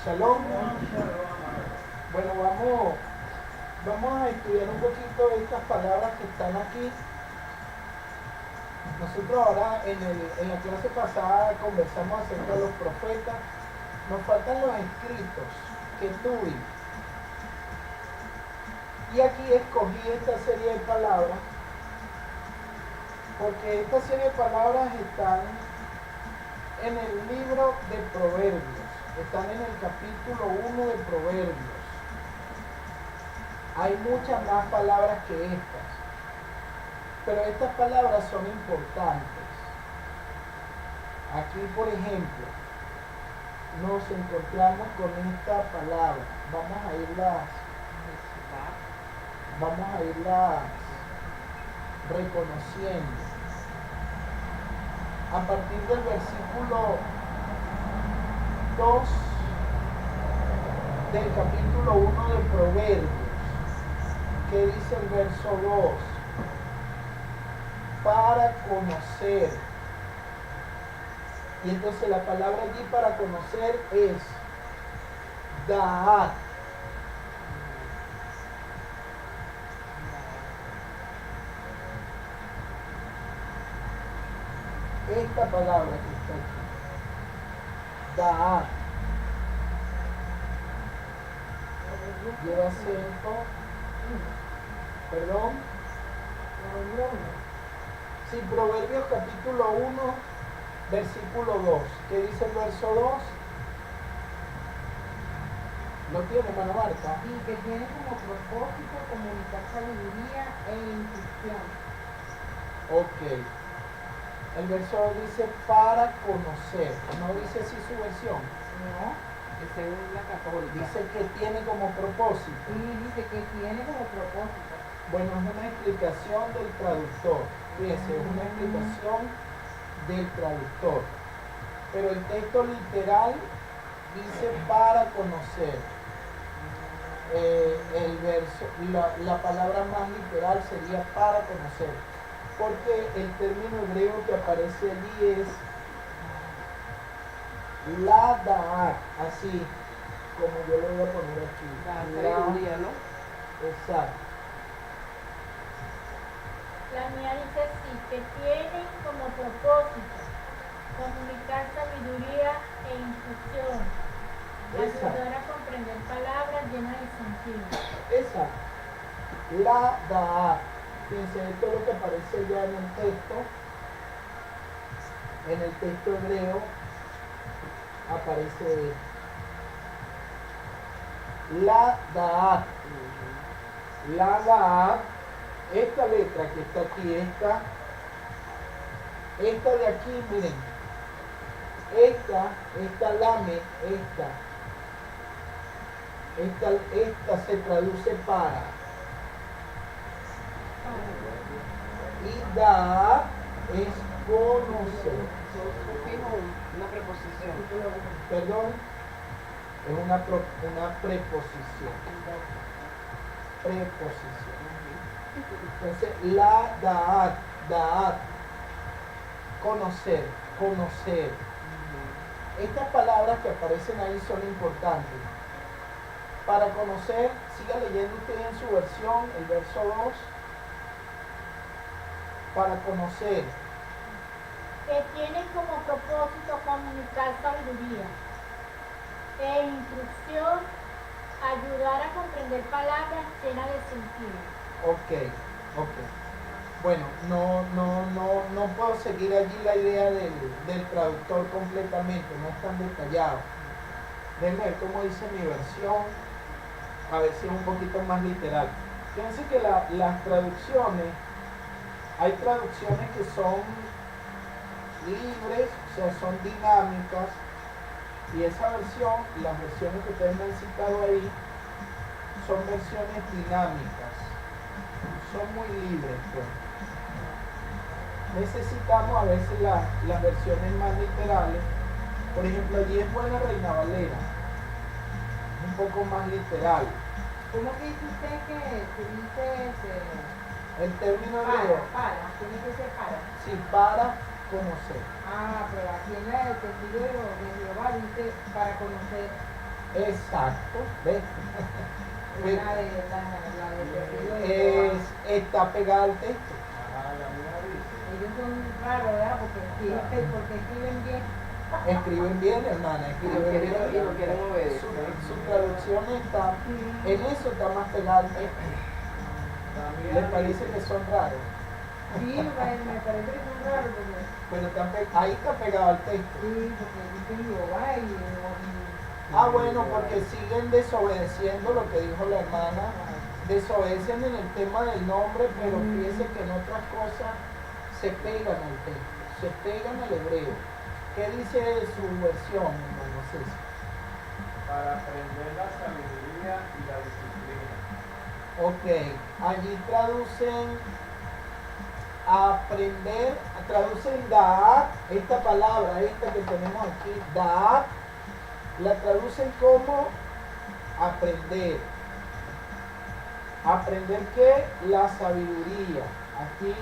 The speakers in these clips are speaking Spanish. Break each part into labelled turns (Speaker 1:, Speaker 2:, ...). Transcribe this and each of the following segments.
Speaker 1: Shalom. Bueno, vamos a estudiar un poquito estas palabras que están aquí. Nosotros ahora en la clase pasada conversamos acerca de los profetas. Nos faltan los escritos, Ketuvim. Y aquí escogí esta serie de palabras porque esta serie de palabras están en el libro de Proverbios. Están en el capítulo 1 de Proverbios. Hay muchas más palabras que estas, pero estas palabras son importantes. Aquí, por ejemplo, nos encontramos con esta palabra. Vamos a irlas reconociendo. A partir del versículo 2 del capítulo 1 de Proverbios, que dice el verso 2, para conocer. Y entonces la palabra allí para conocer es Da'at. Esta palabra que está aquí, Da'at, lleva acento, perdón, sí, Proverbios capítulo 1, versículo 2, ¿qué dice el verso 2? ¿Lo tiene, hermano Marta?
Speaker 2: Y que tiene como propósito comunicar sabiduría e instrucción.
Speaker 1: Ok. El verso dice para conocer, no dice así su versión.
Speaker 2: No, esa es la católica.
Speaker 1: Dice que tiene como propósito.
Speaker 2: Sí, dice que tiene como propósito.
Speaker 1: Bueno, es una explicación del traductor. Fíjense, es una explicación del traductor. Pero el texto literal dice para conocer. El verso, la palabra más literal sería para conocer. Porque el término hebreo que aparece allí es la da'at, así como yo lo voy a poner aquí.
Speaker 2: La sabiduría, ¿no?
Speaker 1: Exacto.
Speaker 3: La mía dice así, que tienen como propósito comunicar sabiduría e instrucción, ayudar a comprender palabras llenas de sentido.
Speaker 1: Exacto. La da'at. Fíjense, esto es lo que aparece ya en el texto hebreo, aparece la da'at. La da'at, esta letra que está aquí, esta de aquí, miren, esta lame, esta se traduce para. Y dar es conocer.
Speaker 2: Una preposición.
Speaker 1: Perdón, es una preposición. Preposición. Entonces, la da'at, conocer. Estas palabras que aparecen ahí son importantes. Para conocer, siga leyendo usted en su versión, el verso 2. Para conocer.
Speaker 3: Que tienen como propósito comunicar sabiduría e instrucción, ayudar a comprender palabras llenas de sentido.
Speaker 1: Ok. Bueno, no puedo seguir allí la idea del traductor completamente, no es tan detallado. Déjenme ver cómo dice mi versión, a ver si es un poquito más literal. Fíjense que las traducciones, hay traducciones que son libres, o sea, son dinámicas, y esa versión, las versiones que ustedes me han citado ahí, son versiones dinámicas, son muy libres, pues. Necesitamos a veces las versiones más literales. Por ejemplo, allí es Buena Reina Valera, un poco más literal.
Speaker 2: ¿Cómo que dice usted que dice
Speaker 1: El término hebreo,
Speaker 2: tiene que ser para?
Speaker 1: sí, para conocer.
Speaker 2: Ah, pero aquí en el sentido de Jehová dice para conocer.
Speaker 1: Exacto, ¿ves?
Speaker 2: Es la de
Speaker 1: Está pegada al texto.
Speaker 2: ellos son raros, ¿verdad? Porque escriben bien.
Speaker 1: Escriben bien, hermana, escriben bien.
Speaker 4: Y no quieren obedecer.
Speaker 1: Su traducción está, en eso está más pegada al texto. ¿Les parece que son raros?
Speaker 2: Sí, me parece que son raros porque
Speaker 1: Pero ahí está pegado al texto.
Speaker 2: sí, porque dicen Jehová
Speaker 1: Bueno, porque siguen desobedeciendo lo que dijo la hermana. Desobedecen en el tema del nombre, pero fíjense que en otras cosas se pegan al texto, se pegan al hebreo. ¿Qué dice su versión, hermano César?
Speaker 5: Para aprender la sabiduría y la disciplina.
Speaker 1: Ok, allí traducen aprender, traducen da'at, esta palabra, esta que tenemos aquí, da'at, la traducen como aprender. ¿Aprender qué? La sabiduría. Aquí,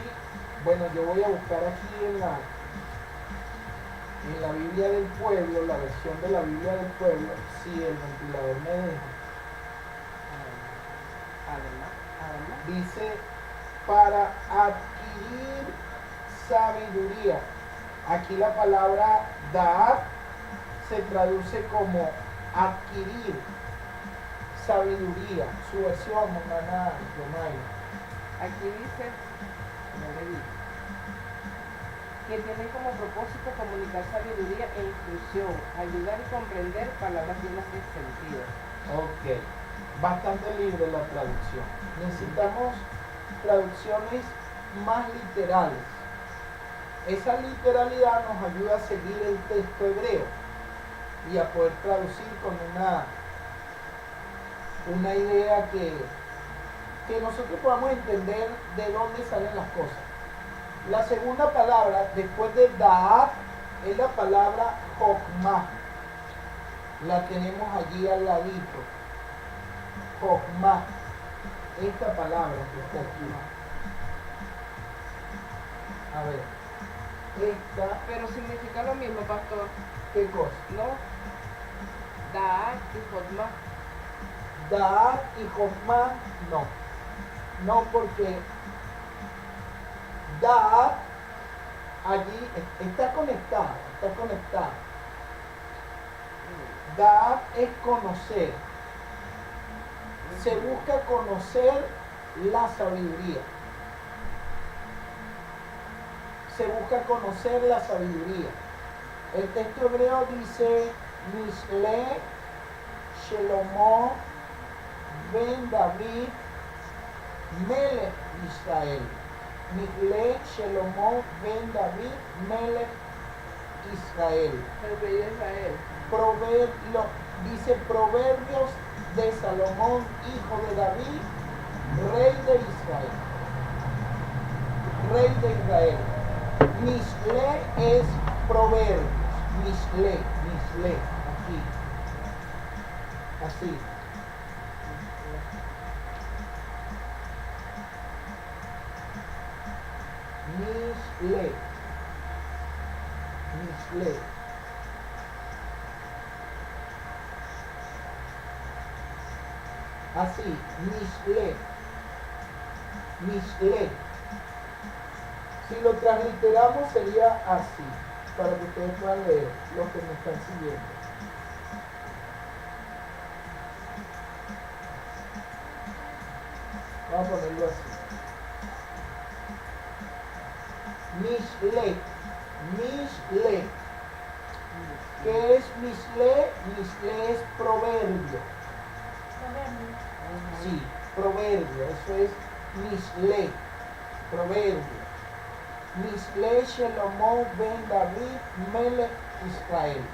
Speaker 1: bueno, yo voy a buscar aquí en la Biblia del Pueblo, la versión de la Biblia del Pueblo, si el ventilador me deja.
Speaker 4: Además.
Speaker 1: Dice, para adquirir sabiduría. Aquí la palabra da'at se traduce como adquirir sabiduría. Su versión, hermana Yomaira.
Speaker 4: Aquí dice, no le digo, que tiene como propósito comunicar sabiduría e instrucción, ayudar y comprender palabras llenas de sentido.
Speaker 1: Ok, bastante libre la traducción. Necesitamos traducciones más literales. Esa literalidad nos ayuda a seguir el texto hebreo y a poder traducir con una idea que nosotros podamos entender de dónde salen las cosas. La segunda palabra, después de da'at, es la palabra jokmah. La tenemos allí al ladito. Jokmah. Esta palabra que está aquí. A ver. Esta,
Speaker 4: Pero significa lo mismo, pastor,
Speaker 1: ¿qué cosa?
Speaker 4: ¿no? Da'at y Jotmah.
Speaker 1: Da'at y jokmah, no. No, porque Da'at allí está conectado, está conectado. Da'at es conocer. Se busca conocer la sabiduría. Se busca conocer la sabiduría. El texto hebreo dice Mishle Shelomo Ben David Melech Israel. Mishle Shelomo Ben David Melech Israel.
Speaker 4: El rey de Israel.
Speaker 1: Dice Proverbios de Salomón, hijo de David, rey de Israel. Rey de Israel. Mishle es Proverbios. Mishle, aquí. Así. Mishle. Así, Mishle. Si lo transliteramos sería así, para que ustedes puedan leer los que me están siguiendo. Vamos a ponerlo así. Mishle. ¿Qué es Mishle? Mishle es proverbio. Sí, proverbio, eso es Mishle, proverbio. Mishle Shelomo Ben David Melech Israel.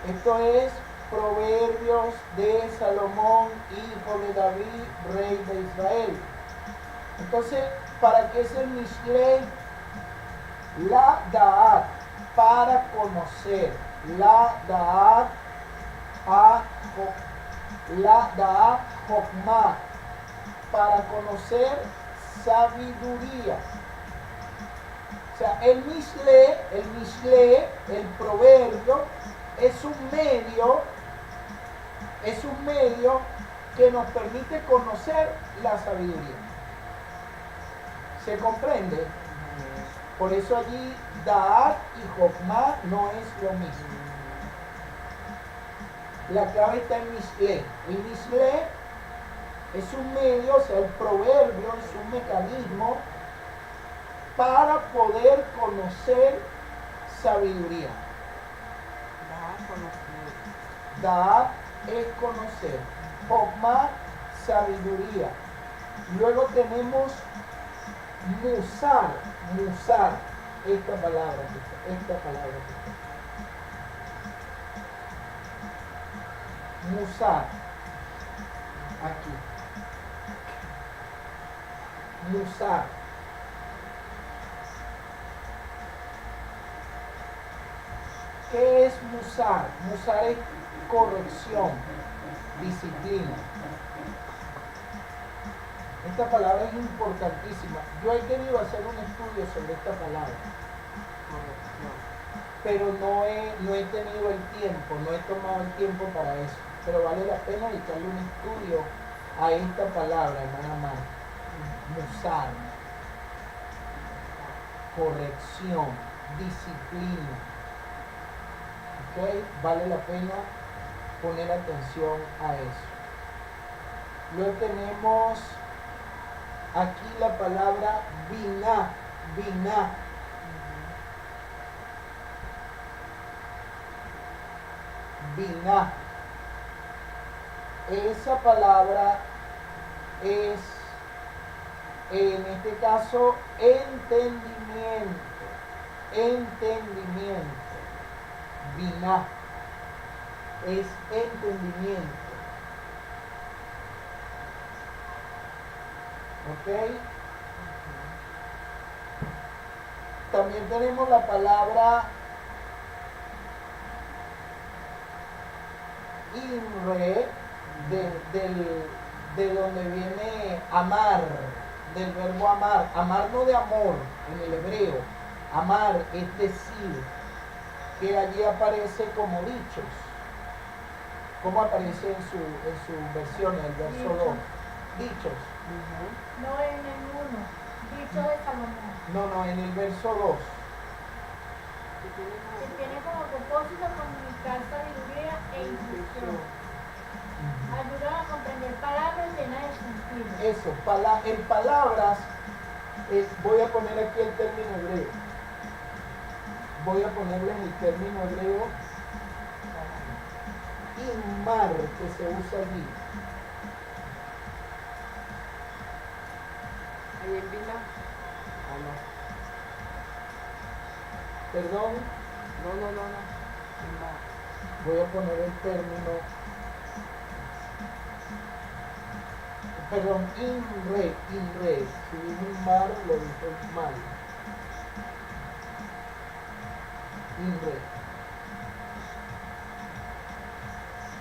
Speaker 1: Esto es Proverbios de Salomón, hijo de David, rey de Israel. Entonces, ¿para qué es el Mishle? La Da'at, para conocer. La Da'at Jokmah, para conocer sabiduría. O sea, el Mishle, el proverbio, es un medio es un medio que nos permite conocer la sabiduría. ¿Se comprende? Por eso allí Da'at y Jokmah no es lo mismo. La clave está en Mishle. El Mishle es un medio, o sea, el proverbio es un mecanismo para poder conocer sabiduría. Da'at es conocer. Jokmah, sabiduría. Luego tenemos Musar. Musar. Esta palabra que está. Musar. Aquí. Musar. ¿Qué es Musar? Musar es corrección, disciplina. Esta palabra es importantísima. Yo he querido hacer un estudio sobre esta palabra, pero no he tenido el tiempo, no he tomado el tiempo para eso. Pero vale la pena dedicarle un estudio a esta palabra, hermana Mar. Musar, corrección, disciplina. ¿Ok? Vale la pena poner atención a eso. Luego tenemos aquí la palabra biná, biná. Biná. Esa palabra es, en este caso, entendimiento. Entendimiento. Biná es entendimiento. ¿Ok? También tenemos la palabra Imre, de donde viene amar, del verbo amar. Amar no de amor en el hebreo. Amar es decir, que allí aparece como dichos. ¿Cómo aparece en su versión, en el verso 2? Dichos.
Speaker 3: No en el 1, dicho de Salomón.
Speaker 1: No, en el verso 2.
Speaker 3: Que tiene como propósito comunicar sabiduría e instrucción. Ayuda a comprender palabras llenas de sentido.
Speaker 1: Eso, en palabras, voy a poner aquí el término hebreo. Voy a ponerles el término hebreo Imar, que se usa allí.
Speaker 4: Ahí en Vila.
Speaker 1: No. Perdón,
Speaker 4: No.
Speaker 1: voy a poner el término. Perdón, Imre. Si digo Imar, lo dije mal. Imre.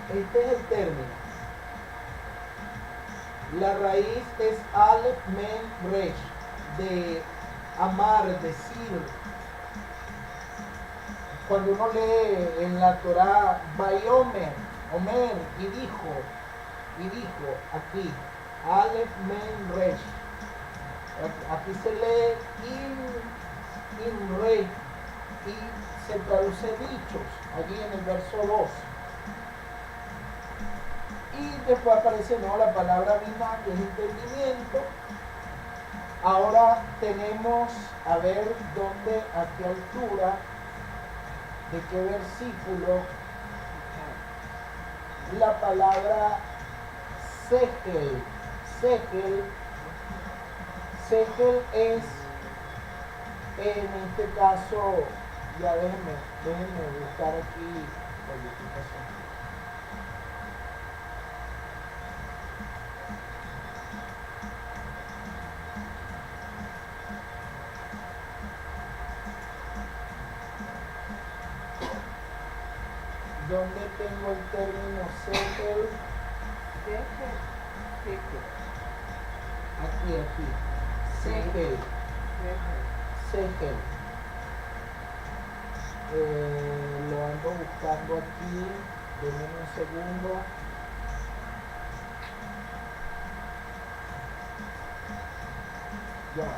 Speaker 1: Este es el término. La raíz es Aleph Men Resh, de amar, decir. Cuando uno lee en la Torá, Bayomer, Omer, y dijo, aquí, Aleph Men Resh. Aquí se lee Imre y se traduce dichos, allí en el verso 2. Y después aparece la palabra Binah, que es entendimiento. Ahora tenemos, a ver dónde, a qué altura, de qué versículo, la palabra Sehel. Sehel es, en este caso, ya déjenme buscar aquí la explicación. ¿Dónde tengo el término Sehel? Aquí. Sehel. Lo ando buscando aquí. Denme un segundo. Ya va.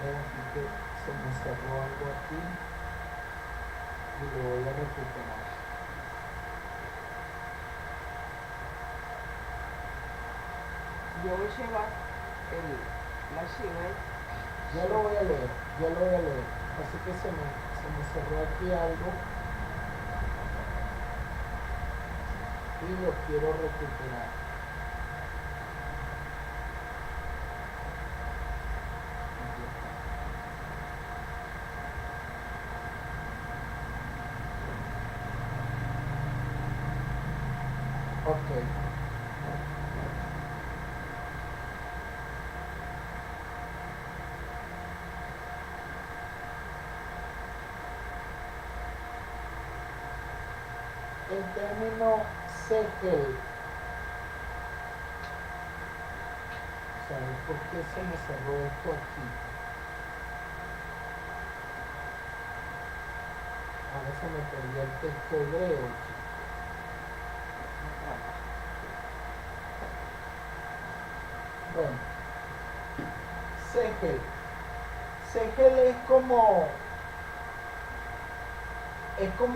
Speaker 1: Ven aquí que se me cerró algo aquí y lo voy a recuperar.
Speaker 4: Yo voy a llevar la China.
Speaker 1: Ya lo voy a leer, ya lo voy a leer. Así que se me cerró aquí algo y lo quiero recuperar. Aquí está. Ok. El término segel. ¿Sabes por qué se me cerró esto aquí? Ahora se me perdió el texto hebreo, chicos. Bueno, segel. Segel es como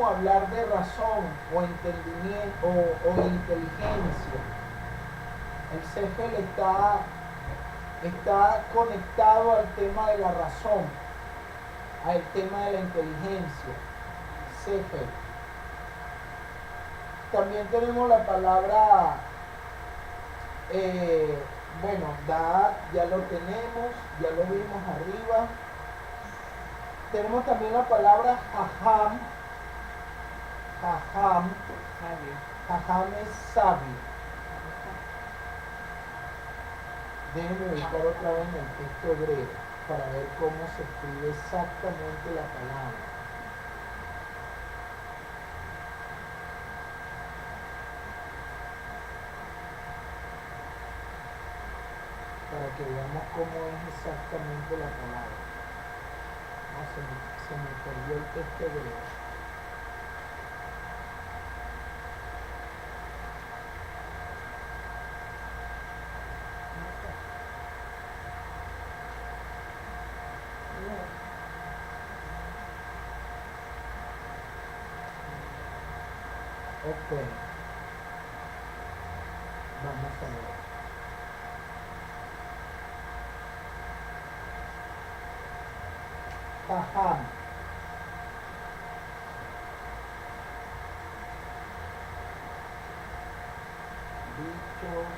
Speaker 1: hablar de razón o entendimiento o inteligencia. El segel está conectado al tema de la razón, al tema de la inteligencia. Segel. También tenemos la palabra, bueno, dad, ya lo tenemos, ya lo vimos arriba. Tenemos también la palabra jajam. Jajam. Jajam es sabio. Déjenme ubicar otra vez en el texto hebreo para ver cómo se escribe exactamente la palabra. Para que veamos cómo es exactamente la palabra. No, se me perdió el texto hebreo. Ok. Vamos a ver. Jajam. Dichos.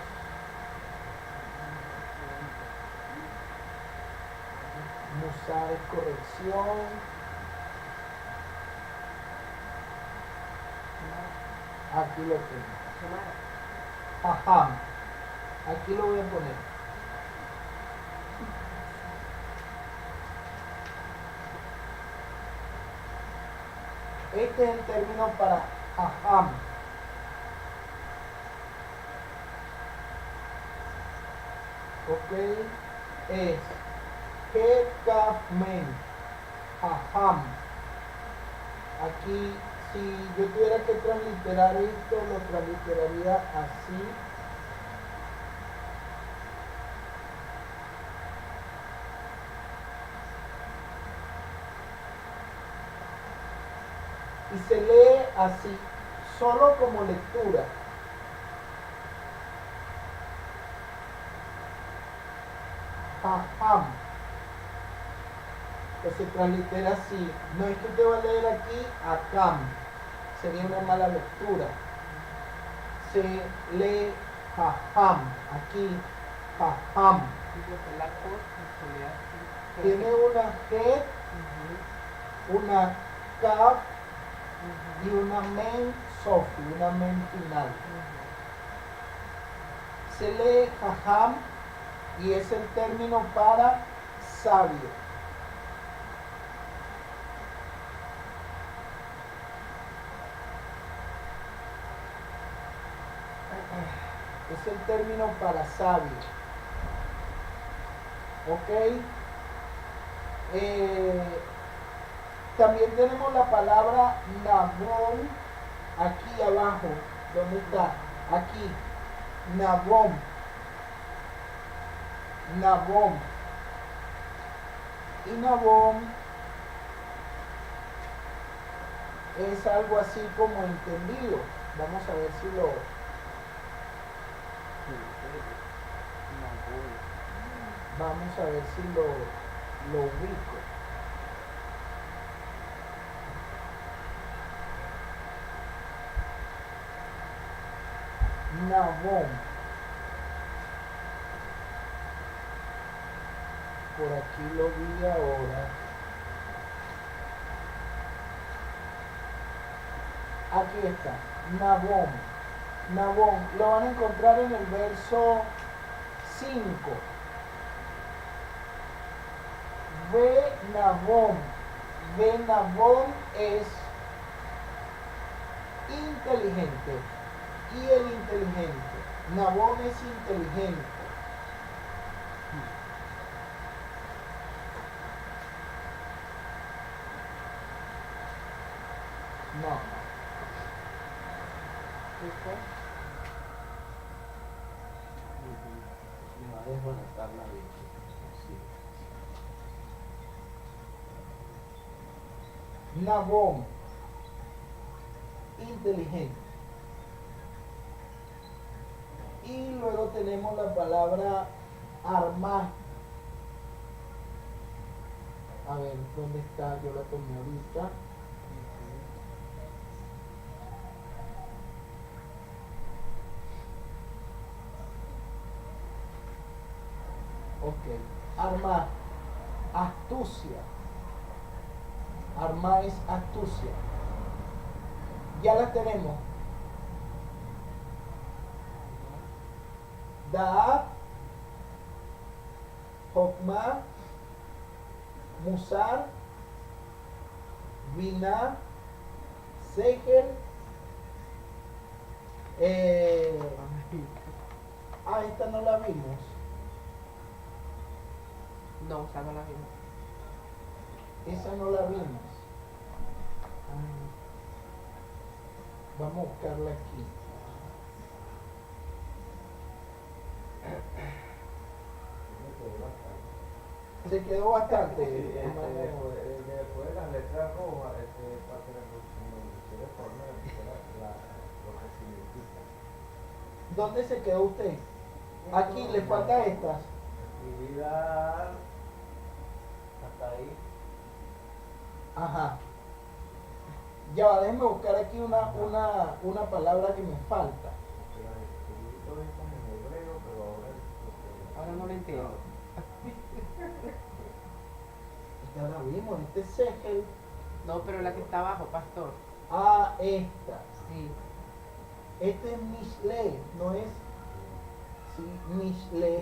Speaker 1: Musar es corrección. Aquí lo tengo. Jajam. Aquí lo voy a poner. Este es el término para jajam. Ok. Es Kekafmen. Jajam. Aquí, si yo tuviera que transliterar esto, lo transliteraría así. Y se lee así, solo como lectura. Jajam. Que se translitera así. No es que usted va a leer aquí Akam. Sería una mala lectura. Se lee Jajam. Aquí Jajam. Tiene una G, una Kaf y una Men Sofi, una Men final. Se lee Jajam y es el término para sabio. Es el término para sabio. ¿Ok? También tenemos la palabra Nabón aquí abajo. ¿Dónde está? Aquí. Nabón. Nabón. Y Nabón es algo así como entendido. Vamos a ver si lo... Vamos a ver si lo ubico. Nabón. Por aquí lo vi ahora. Aquí está. Nabón. Nabón. Lo van a encontrar en el verso 5. Nabón. Nabón es inteligente. Y el inteligente. Nabón es inteligente. No. ¿Qué fue? No, es bueno estar la Biblia. Sí. Nabón. Inteligente. Y luego tenemos la palabra armar. A ver, ¿dónde está? Yo la tomé ahorita. Ok. Armar. Astucia. Armar es astucia. Ya la tenemos. Da'at, Jokma, Musar, Binah, Sekel. Esta no la vimos.
Speaker 4: No, esa no la vimos.
Speaker 1: Esa no la vimos. Vamos a buscarla aquí. Se quedó bastante.
Speaker 5: Después de las letras rojas, para que se forme lo que significa.
Speaker 1: ¿Dónde se quedó usted? Aquí le falta estas.
Speaker 5: Actividad hasta ahí.
Speaker 1: Ajá. Ya va, déjeme buscar aquí una palabra que me falta.
Speaker 5: Las escribí todo esto en hebreo, pero
Speaker 4: Ahora no lo entiendo.
Speaker 1: Ya la vimos, este es Segel.
Speaker 4: No, pero la que está abajo, pastor.
Speaker 1: Ah, esta.
Speaker 4: Sí.
Speaker 1: Este es Mishle, no es. Sí, Mishle.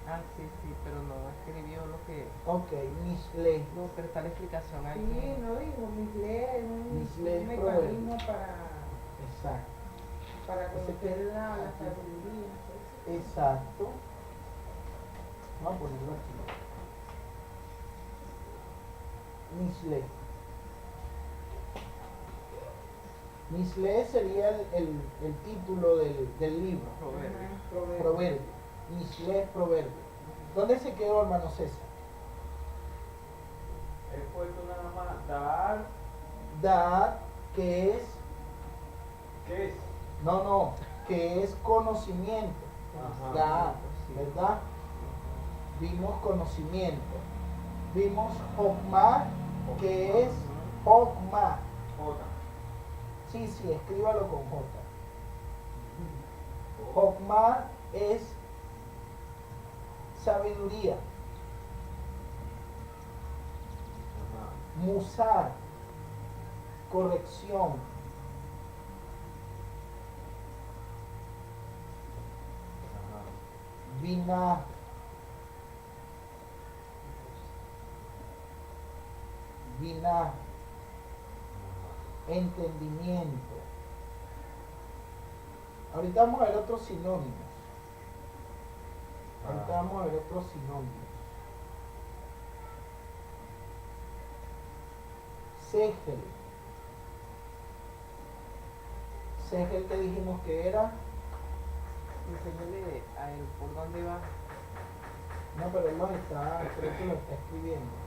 Speaker 4: Ah, sí, pero no escribió lo que...
Speaker 1: Ok, Mishle.
Speaker 4: No, pero está la explicación ahí.
Speaker 2: Sí, no digo, Misle es un
Speaker 1: Misle es
Speaker 2: mecanismo
Speaker 1: Exacto.
Speaker 2: para conocer la sabiduría.
Speaker 1: Exacto. Vamos a ponerlo aquí. Mishle. Mishle sería el título del libro.
Speaker 4: Proverbio.
Speaker 1: Proverbio. Mishle, proverbio. ¿Dónde se quedó, hermano César?
Speaker 5: he puesto nada más dar.
Speaker 1: Dad, que es.
Speaker 5: ¿Qué es?
Speaker 1: No, que es conocimiento.
Speaker 5: Ajá.
Speaker 1: Dad, ¿verdad? Vimos conocimiento. Vimos Jokma, que es Jokma.
Speaker 5: J.
Speaker 1: Sí, escríbalo con J. Jokma es sabiduría.
Speaker 5: Ajá.
Speaker 1: Musar, corrección.
Speaker 5: Ajá.
Speaker 1: Binah, entendimiento. Ahorita vamos a ver otros sinónimos. Ahorita vamos a ver otros sinónimos. Segel. Segel que dijimos que era.
Speaker 4: Enséñale a él por dónde va.
Speaker 1: No, pero él creo que lo está escribiendo.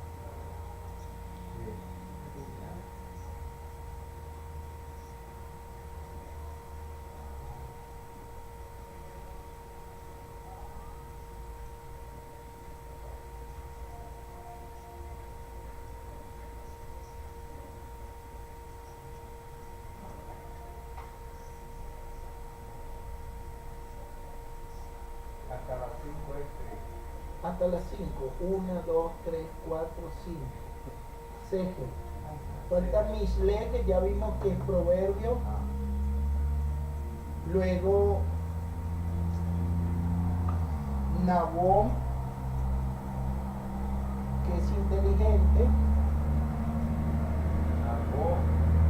Speaker 5: Hasta las 5 es 3.
Speaker 1: Hasta las 5. 1, 2, 3, 4, 5. Segel. Falta Mishle, que ya vimos que es proverbio. Luego Nabón, que es inteligente.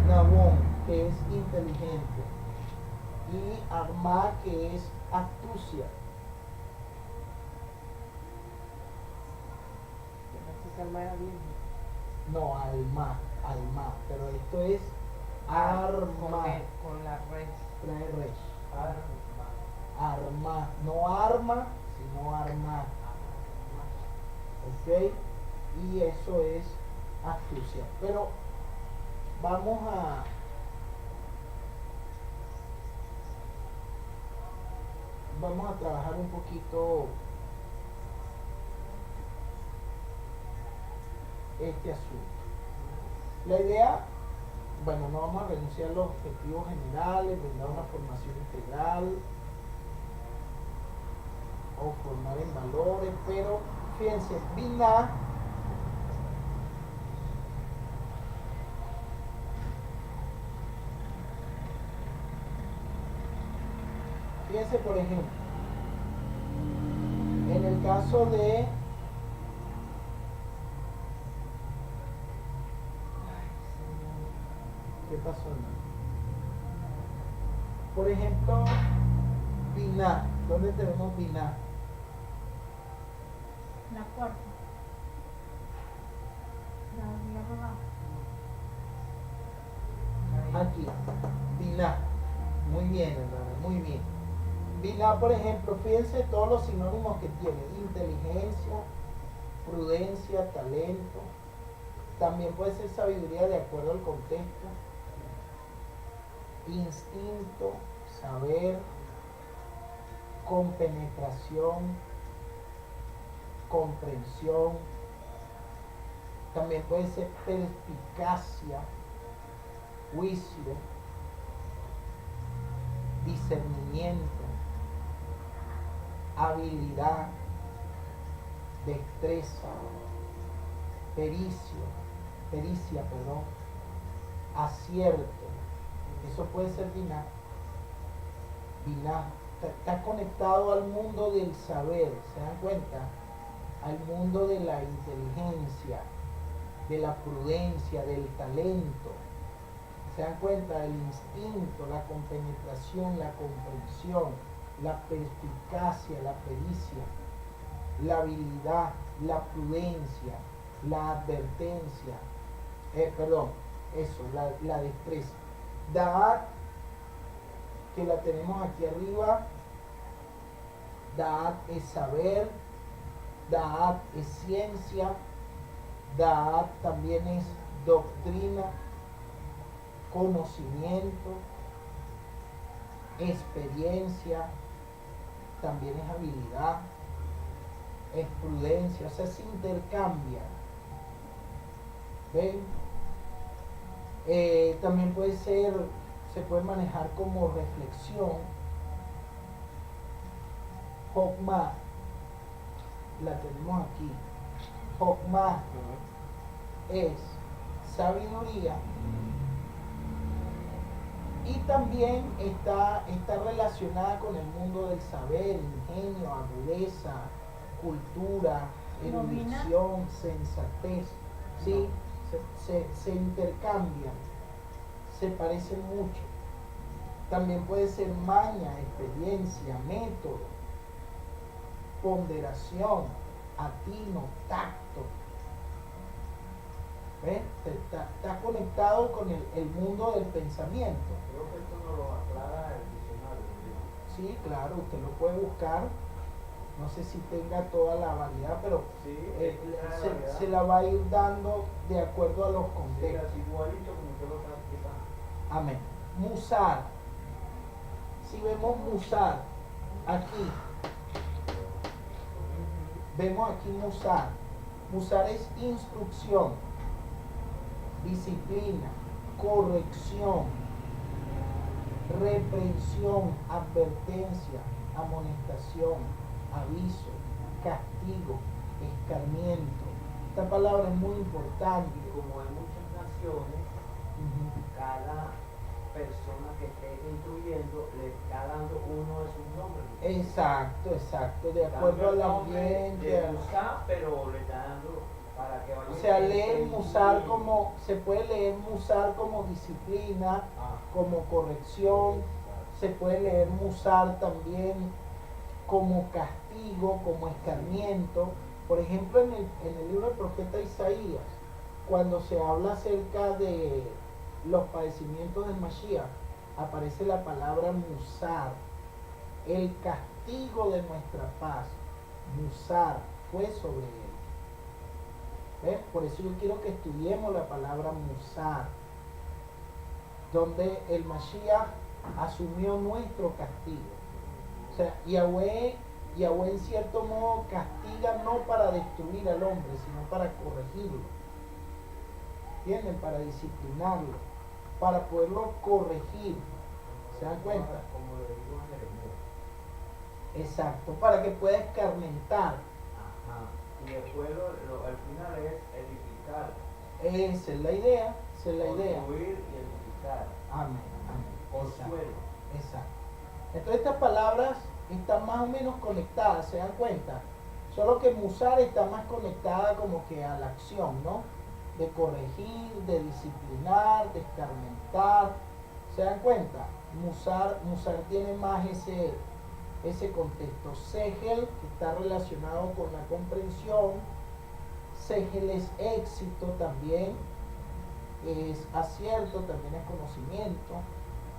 Speaker 1: Nabón, que es inteligente. Y Armá, que es astucia.
Speaker 4: Yo pensé que Alma era bien.
Speaker 1: No, alma, pero esto es arma.
Speaker 4: Con la red.
Speaker 1: Trae resh. Arma, no arma, sino arma. ¿Ok? Y eso es astucia. Pero vamos a trabajar un poquito este asunto. La idea, bueno, no vamos a renunciar a los objetivos generales, brindar una formación integral o formar en valores, pero fíjense, Binah fíjense, por ejemplo, en el caso de ¿qué pasó? Por ejemplo, Binah. ¿Dónde tenemos Binah?
Speaker 3: La cuarta. La
Speaker 1: Aquí. Binah. Muy bien, hermano, muy bien. Binah, por ejemplo, fíjense todos los sinónimos que tiene. Inteligencia, prudencia, talento. También puede ser sabiduría de acuerdo al contexto. Instinto, saber, compenetración, comprensión. También puede ser perspicacia, juicio, discernimiento, habilidad, destreza, pericia, acierto. Eso puede ser Binah. Binah está conectado al mundo del saber, ¿se dan cuenta? Al mundo de la inteligencia, de la prudencia, del talento. ¿Se dan cuenta? El instinto, la compenetración, la comprensión, la perspicacia, la pericia, la habilidad, la prudencia, la advertencia, la destreza. Da'at, que la tenemos aquí arriba, Da'at es saber, Da'at es ciencia, Da'at también es doctrina, conocimiento, experiencia, también es habilidad, es prudencia, o sea, se intercambia. ¿Ven? También se puede manejar como reflexión. Hokmah, la tenemos aquí. Hokmah es sabiduría y también está relacionada con el mundo del saber, ingenio, agudeza, cultura, erudición, sensatez. ¿Sí? Se intercambian, se parecen mucho. También puede ser maña, experiencia, método, ponderación, atino, tacto. ¿Ves? Está conectado con el mundo del pensamiento.
Speaker 5: Creo que esto nos lo aclara el diccionario. ¿Sí?
Speaker 1: Sí, claro, usted lo puede buscar. No sé si tenga toda la variedad, pero
Speaker 5: Sí,
Speaker 1: se la va a ir dando de acuerdo a los
Speaker 5: sí,
Speaker 1: contextos.
Speaker 5: así igualito como usted lo está explicando.
Speaker 1: Amén. Musar. Si vemos musar, aquí, vemos aquí musar. Musar es instrucción, disciplina, corrección, reprensión, advertencia, amonestación, aviso, castigo, escarmiento. Esta palabra es muy importante.
Speaker 5: Y como en muchas naciones,
Speaker 1: Ujú.
Speaker 5: cada persona que esté instruyendo le está dando uno de sus nombres.
Speaker 1: Exacto, de acuerdo al ambiente.
Speaker 5: De Musa, pero le está dando para que vaya.
Speaker 1: O sea, leer
Speaker 5: entendiendo.
Speaker 1: musar como, se puede leer musar como disciplina,
Speaker 5: Ah,
Speaker 1: como corrección, se puede leer musar también como castigo, como escarmiento. Por ejemplo, en el libro del profeta Isaías, cuando se habla acerca de los padecimientos del Mashiach, aparece la palabra musar, el castigo de nuestra paz. Musar fue sobre él. ¿Ves? Por eso yo quiero que estudiemos la palabra musar, donde el Mashiach asumió nuestro castigo. O sea, Yahweh en cierto modo castiga no para destruir al hombre, sino para corregirlo. ¿Entienden? Para disciplinarlo, para poderlo corregir. ¿Se dan cuenta?
Speaker 5: Como le digo a Jeremías.
Speaker 1: Exacto, para que pueda escarmentar.
Speaker 5: Ajá. Y después al final es edificar.
Speaker 1: Esa es la idea, esa es la idea.
Speaker 5: Construir y edificar.
Speaker 1: Amén, amén. Exacto,
Speaker 5: Consuelo.
Speaker 1: exacto. Entonces estas palabras están más o menos conectadas, ¿se dan cuenta? Solo que musar está más conectada como que a la acción, ¿no? De corregir, de disciplinar, de escarmentar. ¿Se dan cuenta? Musar tiene más ese contexto. Segel, que está relacionado con la comprensión. Segel es éxito también, es acierto, también es conocimiento,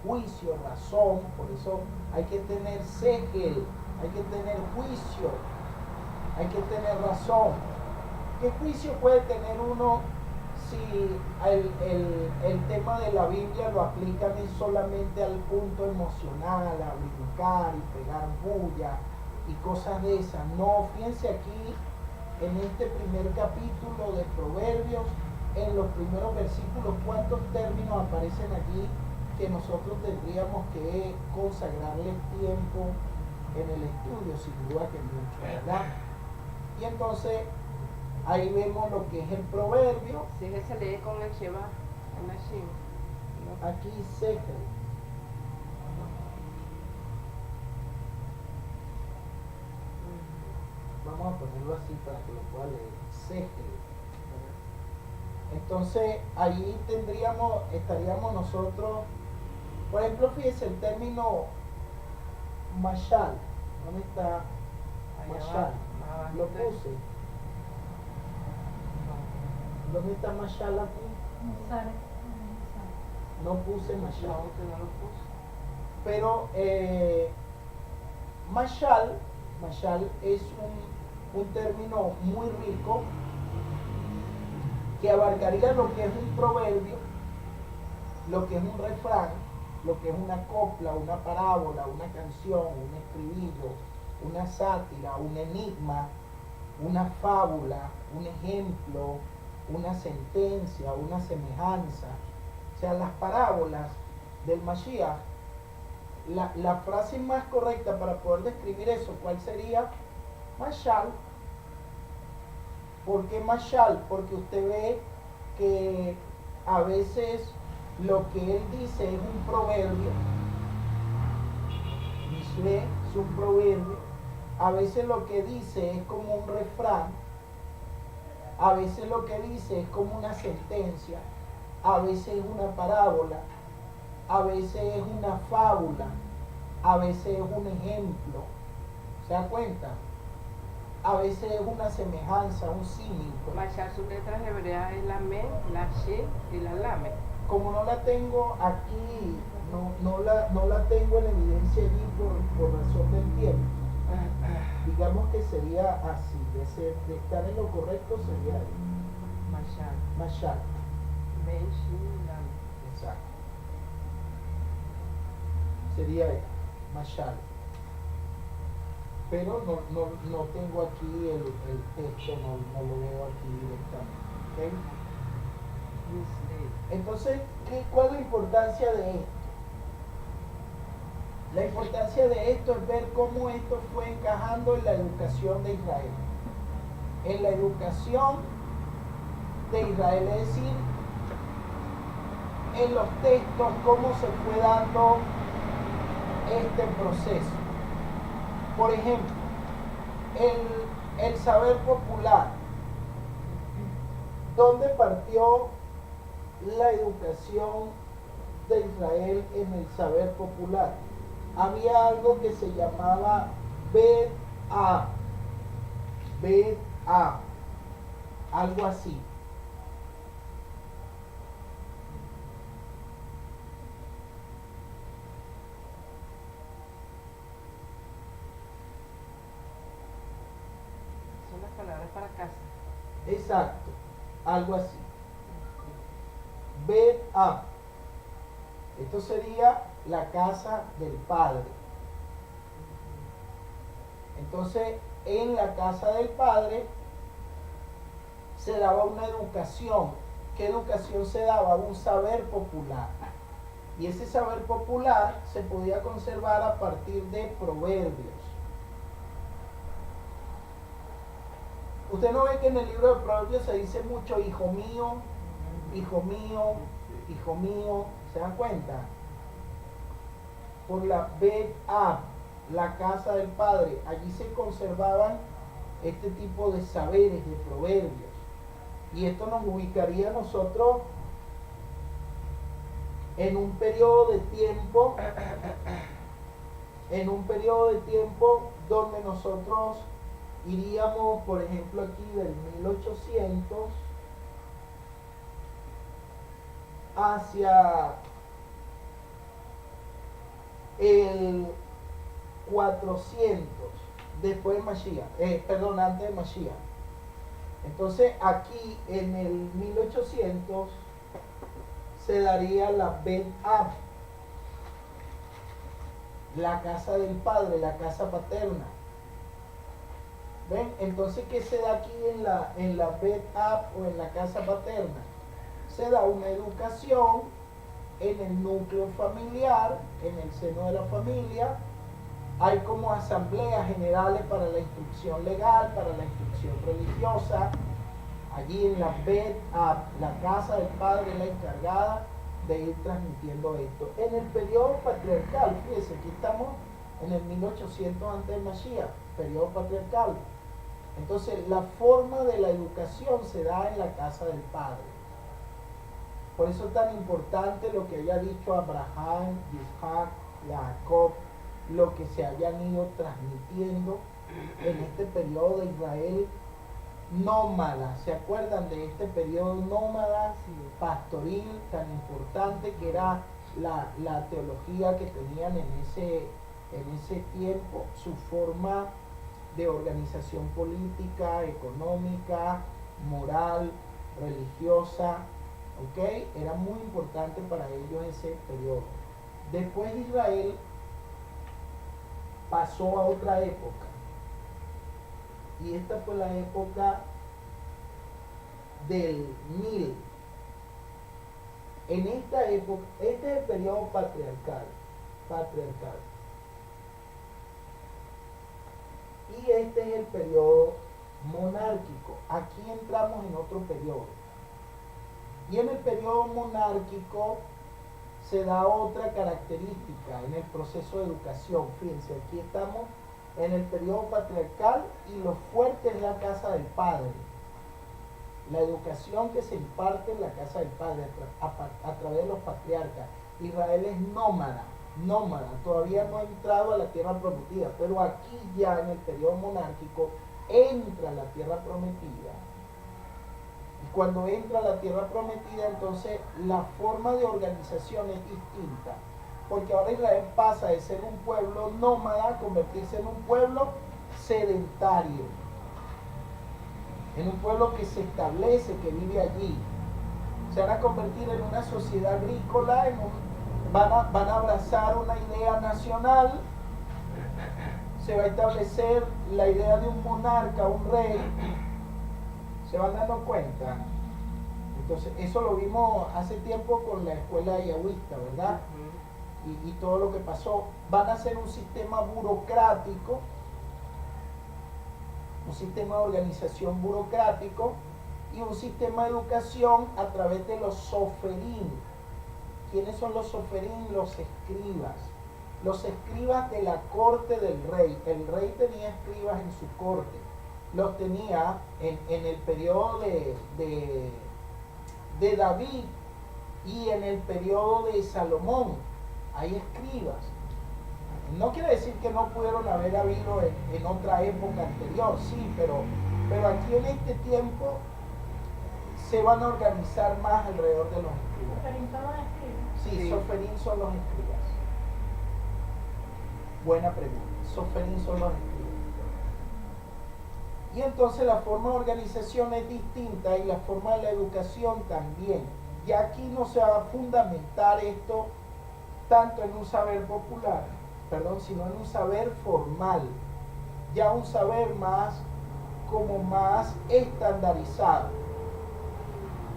Speaker 1: juicio, razón. Por eso hay que tener segel, hay que tener juicio, hay que tener razón. ¿Qué juicio puede tener uno si el tema de la Biblia lo aplican solamente al punto emocional, a brincar y pegar bulla y cosas de esas? No, fíjense aquí en este primer capítulo de Proverbios, en los primeros versículos, cuántos términos aparecen aquí que nosotros tendríamos que consagrarles tiempo en el estudio, sin duda que mucho, ¿verdad? Y entonces ahí vemos lo que es el proverbio.
Speaker 4: Si es que se lee con el Sheba, con el Shin. ¿No?
Speaker 1: Aquí Segel. Vamos a ponerlo así para que lo pueda leer. Segel. Entonces ahí estaríamos nosotros, por ejemplo, fíjense el término mashal. ¿Dónde está
Speaker 4: Allá
Speaker 1: mashal?
Speaker 4: más abajito.
Speaker 1: Lo puse. ¿Dónde está mashal aquí?
Speaker 3: Musar.
Speaker 1: No puse mashal.
Speaker 4: No, usted no lo puso.
Speaker 1: Pero mashal es un término muy rico que abarcaría lo que es un proverbio, lo que es un refrán, lo que es una copla, una parábola, una canción, un estribillo, una sátira, un enigma, una fábula, un ejemplo, una sentencia, una semejanza. O sea, las parábolas del Mashiach, la frase más correcta para poder describir eso, ¿cuál sería? Mashal. ¿Por qué mashal? Porque usted ve que a veces lo que él dice es un proverbio. Mishle es un proverbio. A veces lo que dice es como un refrán. A veces lo que dice es como una sentencia. A veces es una parábola. A veces es una fábula. A veces es un ejemplo. ¿Se da cuenta? a veces es una semejanza, un símil. Pues.
Speaker 4: Machar sus letras hebreas es la Men, la She y la Lame.
Speaker 1: Como no la tengo aquí, no la tengo en evidencia allí por razón del tiempo, digamos que sería así, de estar en lo correcto sería
Speaker 4: Machar.
Speaker 1: Mashal.
Speaker 4: Men, She y Lame.
Speaker 1: Exacto. Sería Mashal. Pero no tengo aquí el texto, no lo veo aquí directamente. ¿Ok? Entonces, ¿cuál es la importancia de esto? La importancia de esto es ver cómo esto fue encajando en la educación de Israel. En la educación de Israel, es decir, en los textos, cómo se fue dando este proceso. Por ejemplo, el saber popular. ¿Dónde partió la educación de Israel en el saber popular? Había algo que se llamaba Bet-A, algo así.
Speaker 4: Son las palabras para casa.
Speaker 1: Exacto, algo así. Bet-A. Esto sería la casa del Padre. Entonces, en la casa del Padre se daba una educación. ¿Qué educación se daba? Un saber popular. Y ese saber popular se podía conservar a partir de proverbios. Usted no ve que en el libro de Proverbios se dice mucho hijo mío, hijo mío, hijo mío. ¿Se dan cuenta? Por la Bet-A, la casa del Padre, allí se conservaban este tipo de saberes, de proverbios. Y esto nos ubicaría a nosotros en un periodo de tiempo, donde nosotros iríamos, por ejemplo, aquí del 1800 hacia el 400 después de Mashiach, antes de Mashiach. Entonces aquí en el 1800 se daría la Bet-A, la casa del Padre, la casa paterna. ¿Ven? Entonces, ¿qué se da aquí en la Bet-A o en la casa paterna? Se da una educación en el núcleo familiar, en el seno de la familia. Hay como asambleas generales para la instrucción legal, para la instrucción religiosa. Allí en la Bet-A, la casa del Padre es la encargada de ir transmitiendo esto. En el periodo patriarcal, fíjense, aquí estamos en el 1800 antes de Mashiach, periodo patriarcal. Entonces, la forma de la educación se da en la casa del Padre. Por eso es tan importante lo que haya dicho Abraham, Isaac, Jacob, lo que se hayan ido transmitiendo en este periodo de Israel nómada. ¿Se acuerdan de este periodo nómada, pastoril, tan importante que era la teología que tenían en ese tiempo, su forma de organización política, económica, moral, religiosa? ¿Ok? Era muy importante para ellos ese periodo. Después Israel pasó a otra época. Y esta fue la época del 1000. En esta época, este es el periodo patriarcal. Y este es el periodo monárquico. Aquí entramos en otro periodo. Y en el periodo monárquico se da otra característica en el proceso de educación. Fíjense, aquí estamos en el periodo patriarcal y lo fuerte es la casa del Padre. La educación que se imparte en la casa del Padre a través de los patriarcas. Israel es nómada, todavía no ha entrado a la tierra prometida, pero aquí ya en el periodo monárquico entra a la tierra prometida. Y cuando entra a la tierra prometida, entonces la forma de organización es distinta. Porque ahora Israel pasa de ser un pueblo nómada a convertirse en un pueblo sedentario. En un pueblo que se establece, que vive allí. Se van a convertir en una sociedad agrícola, van a abrazar una idea nacional, se va a establecer la idea de un monarca, un rey. ¿Se van dando cuenta? Entonces, eso lo vimos hace tiempo con la escuela yahwista, ¿verdad? Y todo lo que pasó. Van a ser un sistema burocrático, un sistema de organización burocrático y un sistema de educación a través de los soferim. ¿Quiénes son los soferim? Los escribas. Los escribas de la corte del rey. El rey tenía escribas en su corte. Los tenía en el periodo de David y en el periodo de Salomón. Hay escribas. No quiere decir que no pudieron haber habido en otra época anterior, sí, pero aquí en este tiempo se van a organizar más alrededor de los escribas.
Speaker 3: Soferim son los escribas.
Speaker 1: Sí, soferim son los escribas. Buena pregunta. Soferim son los escribas. Y entonces la forma de organización es distinta y la forma de la educación también. Y aquí no se va a fundamentar esto tanto en un saber popular, sino en un saber formal, ya un saber más estandarizado.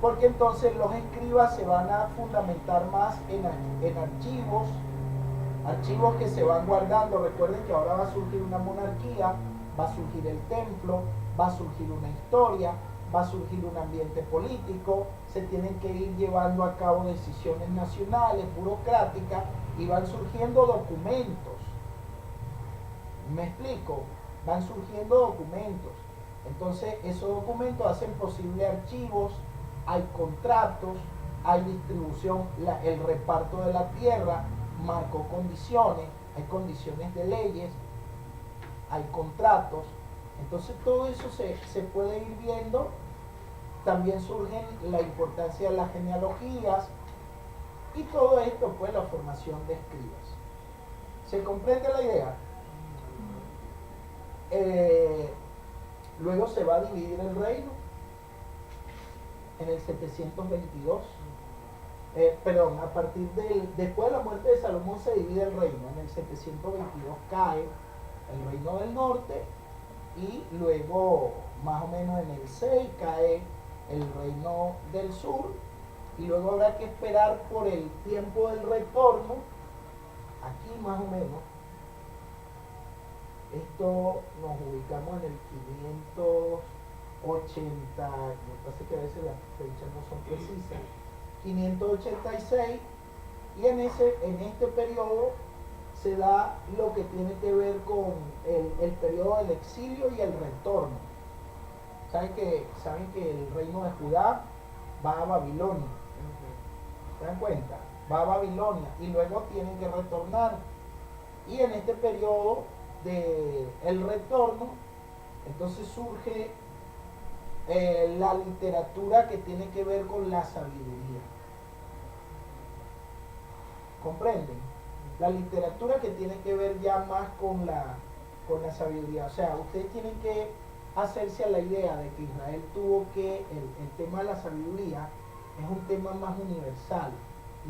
Speaker 1: Porque entonces los escribas se van a fundamentar más en archivos que se van guardando. Recuerden que ahora va a surgir una monarquía, va a surgir el templo, va a surgir una historia, va a surgir un ambiente político, se tienen que ir llevando a cabo decisiones nacionales, burocráticas, y van surgiendo documentos. ¿Me explico? Van surgiendo documentos. Entonces, esos documentos hacen posible archivos, hay contratos, hay distribución, el reparto de la tierra, marcó condiciones, hay condiciones de leyes, hay contratos. Entonces todo eso se puede ir viendo. También surge la importancia de las genealogías y todo esto, pues la formación de escribas. ¿Se comprende la idea? Luego se va a dividir el reino en el 722. A partir después de la muerte de Salomón se divide el reino. En el 722 cae el reino del norte y luego más o menos en el 6 cae el reino del sur y luego habrá que esperar por el tiempo del retorno. Aquí más o menos esto nos ubicamos en el 580, me parece que a veces las fechas no son precisas, 586, y en este periodo se da lo que tiene que ver con el periodo del exilio y el retorno. Saben que el reino de Judá va a Babilonia. ¿Se dan cuenta? Va a Babilonia y luego tienen que retornar. Y en este periodo del retorno, entonces surge la literatura que tiene que ver con la sabiduría. ¿Comprenden? La literatura que tiene que ver ya más con la sabiduría. O sea, ustedes tienen que hacerse a la idea de que Israel tuvo que, el tema de la sabiduría es un tema más universal.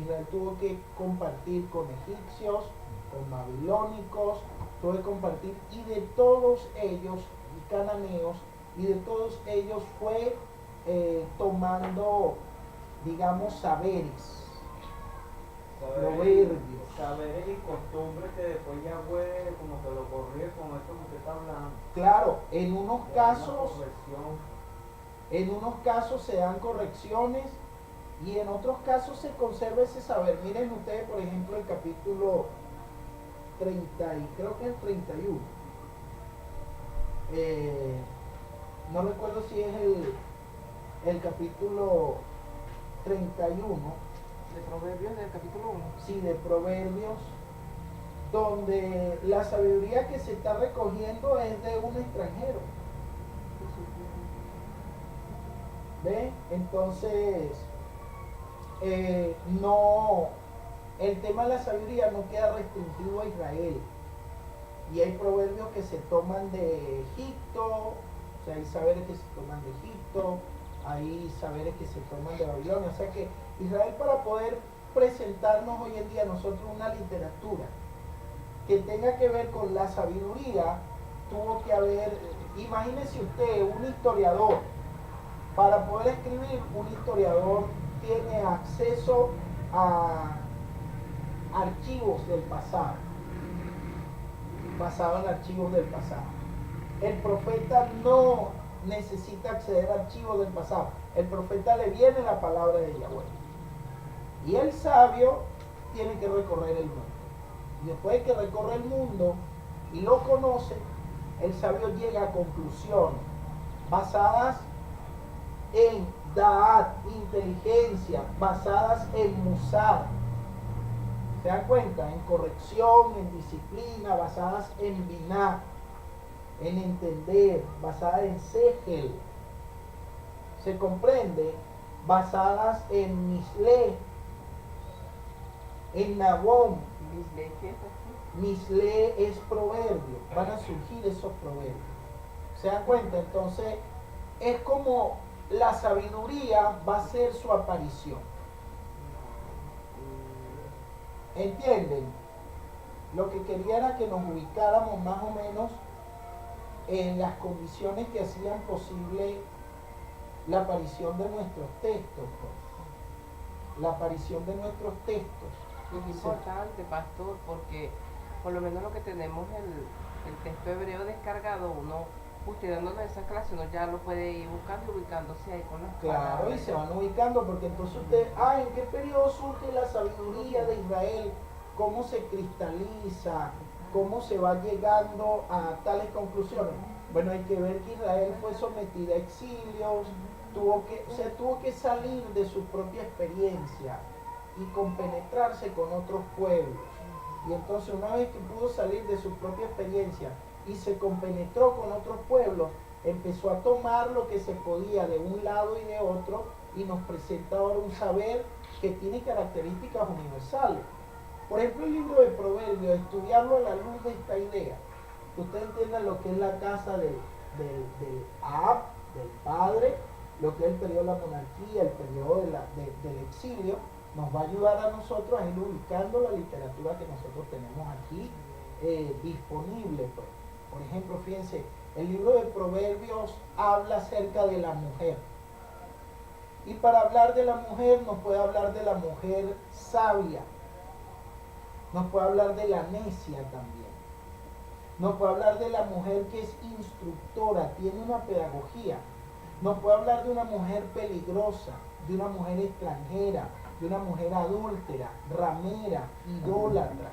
Speaker 1: Israel tuvo que compartir con egipcios, con babilónicos, tuvo que compartir, y de todos ellos, y cananeos, y de todos ellos fue tomando, digamos, saberes, proverbios.
Speaker 5: Saberes y costumbres que después Yahweh como que lo corrige con esto que usted está hablando.
Speaker 1: Claro, en unos casos se dan correcciones y en otros casos se conserva ese saber. Miren ustedes, por ejemplo, el capítulo 30, y creo que es el 31. No recuerdo si es el capítulo 31.
Speaker 4: De Proverbios del capítulo 1.
Speaker 1: Sí, de Proverbios, donde la sabiduría que se está recogiendo es de un extranjero. ¿Ve? Entonces, no, el tema de la sabiduría no queda restringido a Israel. Y hay proverbios que se toman de Egipto, o sea, hay saberes que se toman de Egipto, hay saberes que se toman de Babilonia. O sea que Israel, para poder presentarnos hoy en día a nosotros una literatura que tenga que ver con la sabiduría, tuvo que haber, imagínese usted, un historiador. Para poder escribir, un historiador tiene acceso a archivos del pasado, basado en archivos del pasado. El profeta no necesita acceder a archivos del pasado. El profeta le viene la palabra de Yahweh. Y el sabio tiene que recorrer el mundo. Y después de que recorre el mundo y lo conoce, el sabio llega a conclusiones basadas en Da'at, inteligencia, basadas en Musar. ¿Se dan cuenta? En corrección, en disciplina, basadas en Binah, en entender, basadas en Segel. ¿Se comprende? Basadas en Misle, en Nabón.
Speaker 4: ¿Misle qué es aquí?
Speaker 1: Misle es proverbio, van a surgir esos proverbios. ¿Se dan cuenta? Entonces, es como la sabiduría va a ser su aparición. ¿Entienden? Lo que quería era que nos ubicáramos más o menos en las condiciones que hacían posible la aparición de nuestros textos, pues. La aparición de nuestros textos.
Speaker 4: Es importante, pastor, porque por lo menos lo que tenemos el texto hebreo descargado, usted dándonos esa clase, uno ya lo puede ir buscando y ubicándose ahí con las
Speaker 1: Claro,
Speaker 4: palabras.
Speaker 1: y se van ubicando, porque entonces usted, ¿en qué periodo surge la sabiduría de Israel? ¿Cómo se cristaliza? ¿Cómo se va llegando a tales conclusiones? Bueno, hay que ver que Israel fue sometida a exilios, tuvo que salir de su propia experiencia y compenetrarse con otros pueblos. Y entonces, una vez que pudo salir de su propia experiencia y se compenetró con otros pueblos, empezó a tomar lo que se podía de un lado y de otro y nos presenta ahora un saber que tiene características universales. Por ejemplo, el libro de Proverbios, estudiarlo a la luz de esta idea, que usted entienda lo que es la casa del Ab, del padre, lo que es el periodo de la monarquía, el periodo del exilio, nos va a ayudar a nosotros a ir ubicando la literatura que nosotros tenemos aquí disponible, pues. Por ejemplo, fíjense, el libro de Proverbios habla acerca de la mujer. Y para hablar de la mujer, nos puede hablar de la mujer sabia. Nos puede hablar de la necia también. Nos puede hablar de la mujer que es instructora, tiene una pedagogía. Nos puede hablar de una mujer peligrosa, de una mujer extranjera, de una mujer adúltera, ramera, idólatra.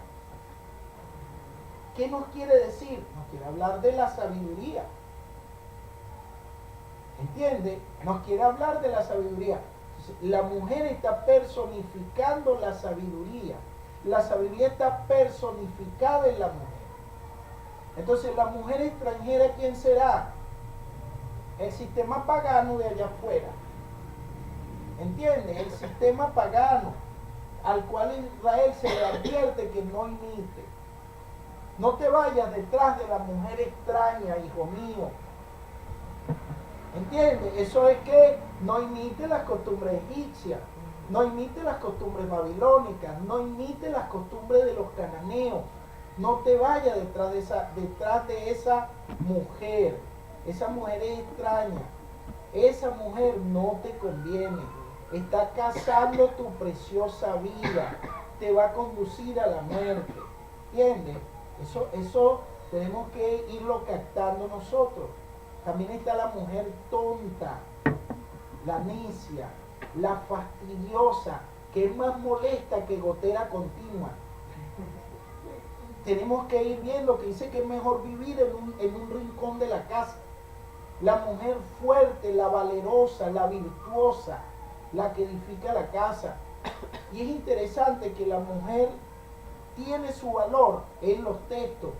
Speaker 1: ¿Qué nos quiere decir? Nos quiere hablar de la sabiduría. ¿Entiende? Nos quiere hablar de la sabiduría. La mujer está personificando la sabiduría. La sabiduría está personificada en la mujer. Entonces, la mujer extranjera, ¿quién será? El sistema pagano de allá afuera. ¿Entiende? El sistema pagano al cual Israel se le advierte que no imite. No te vayas detrás de la mujer extraña, hijo mío. ¿Entiende? Eso es que no imite las costumbres egipcias, no imite las costumbres babilónicas, no imite las costumbres de los cananeos. No te vayas detrás de esa mujer. Esa mujer es extraña. Esa mujer no te conviene. Está cazando tu preciosa vida. Te va a conducir a la muerte. ¿Entiendes? Eso tenemos que irlo captando nosotros. También está la mujer tonta, la necia, la fastidiosa, que es más molesta que gotera continua. Tenemos que ir viendo que dice que es mejor vivir en un rincón de la casa. La mujer fuerte, la valerosa, la virtuosa, la que edifica la casa. Y es interesante que la mujer tiene su valor en los textos,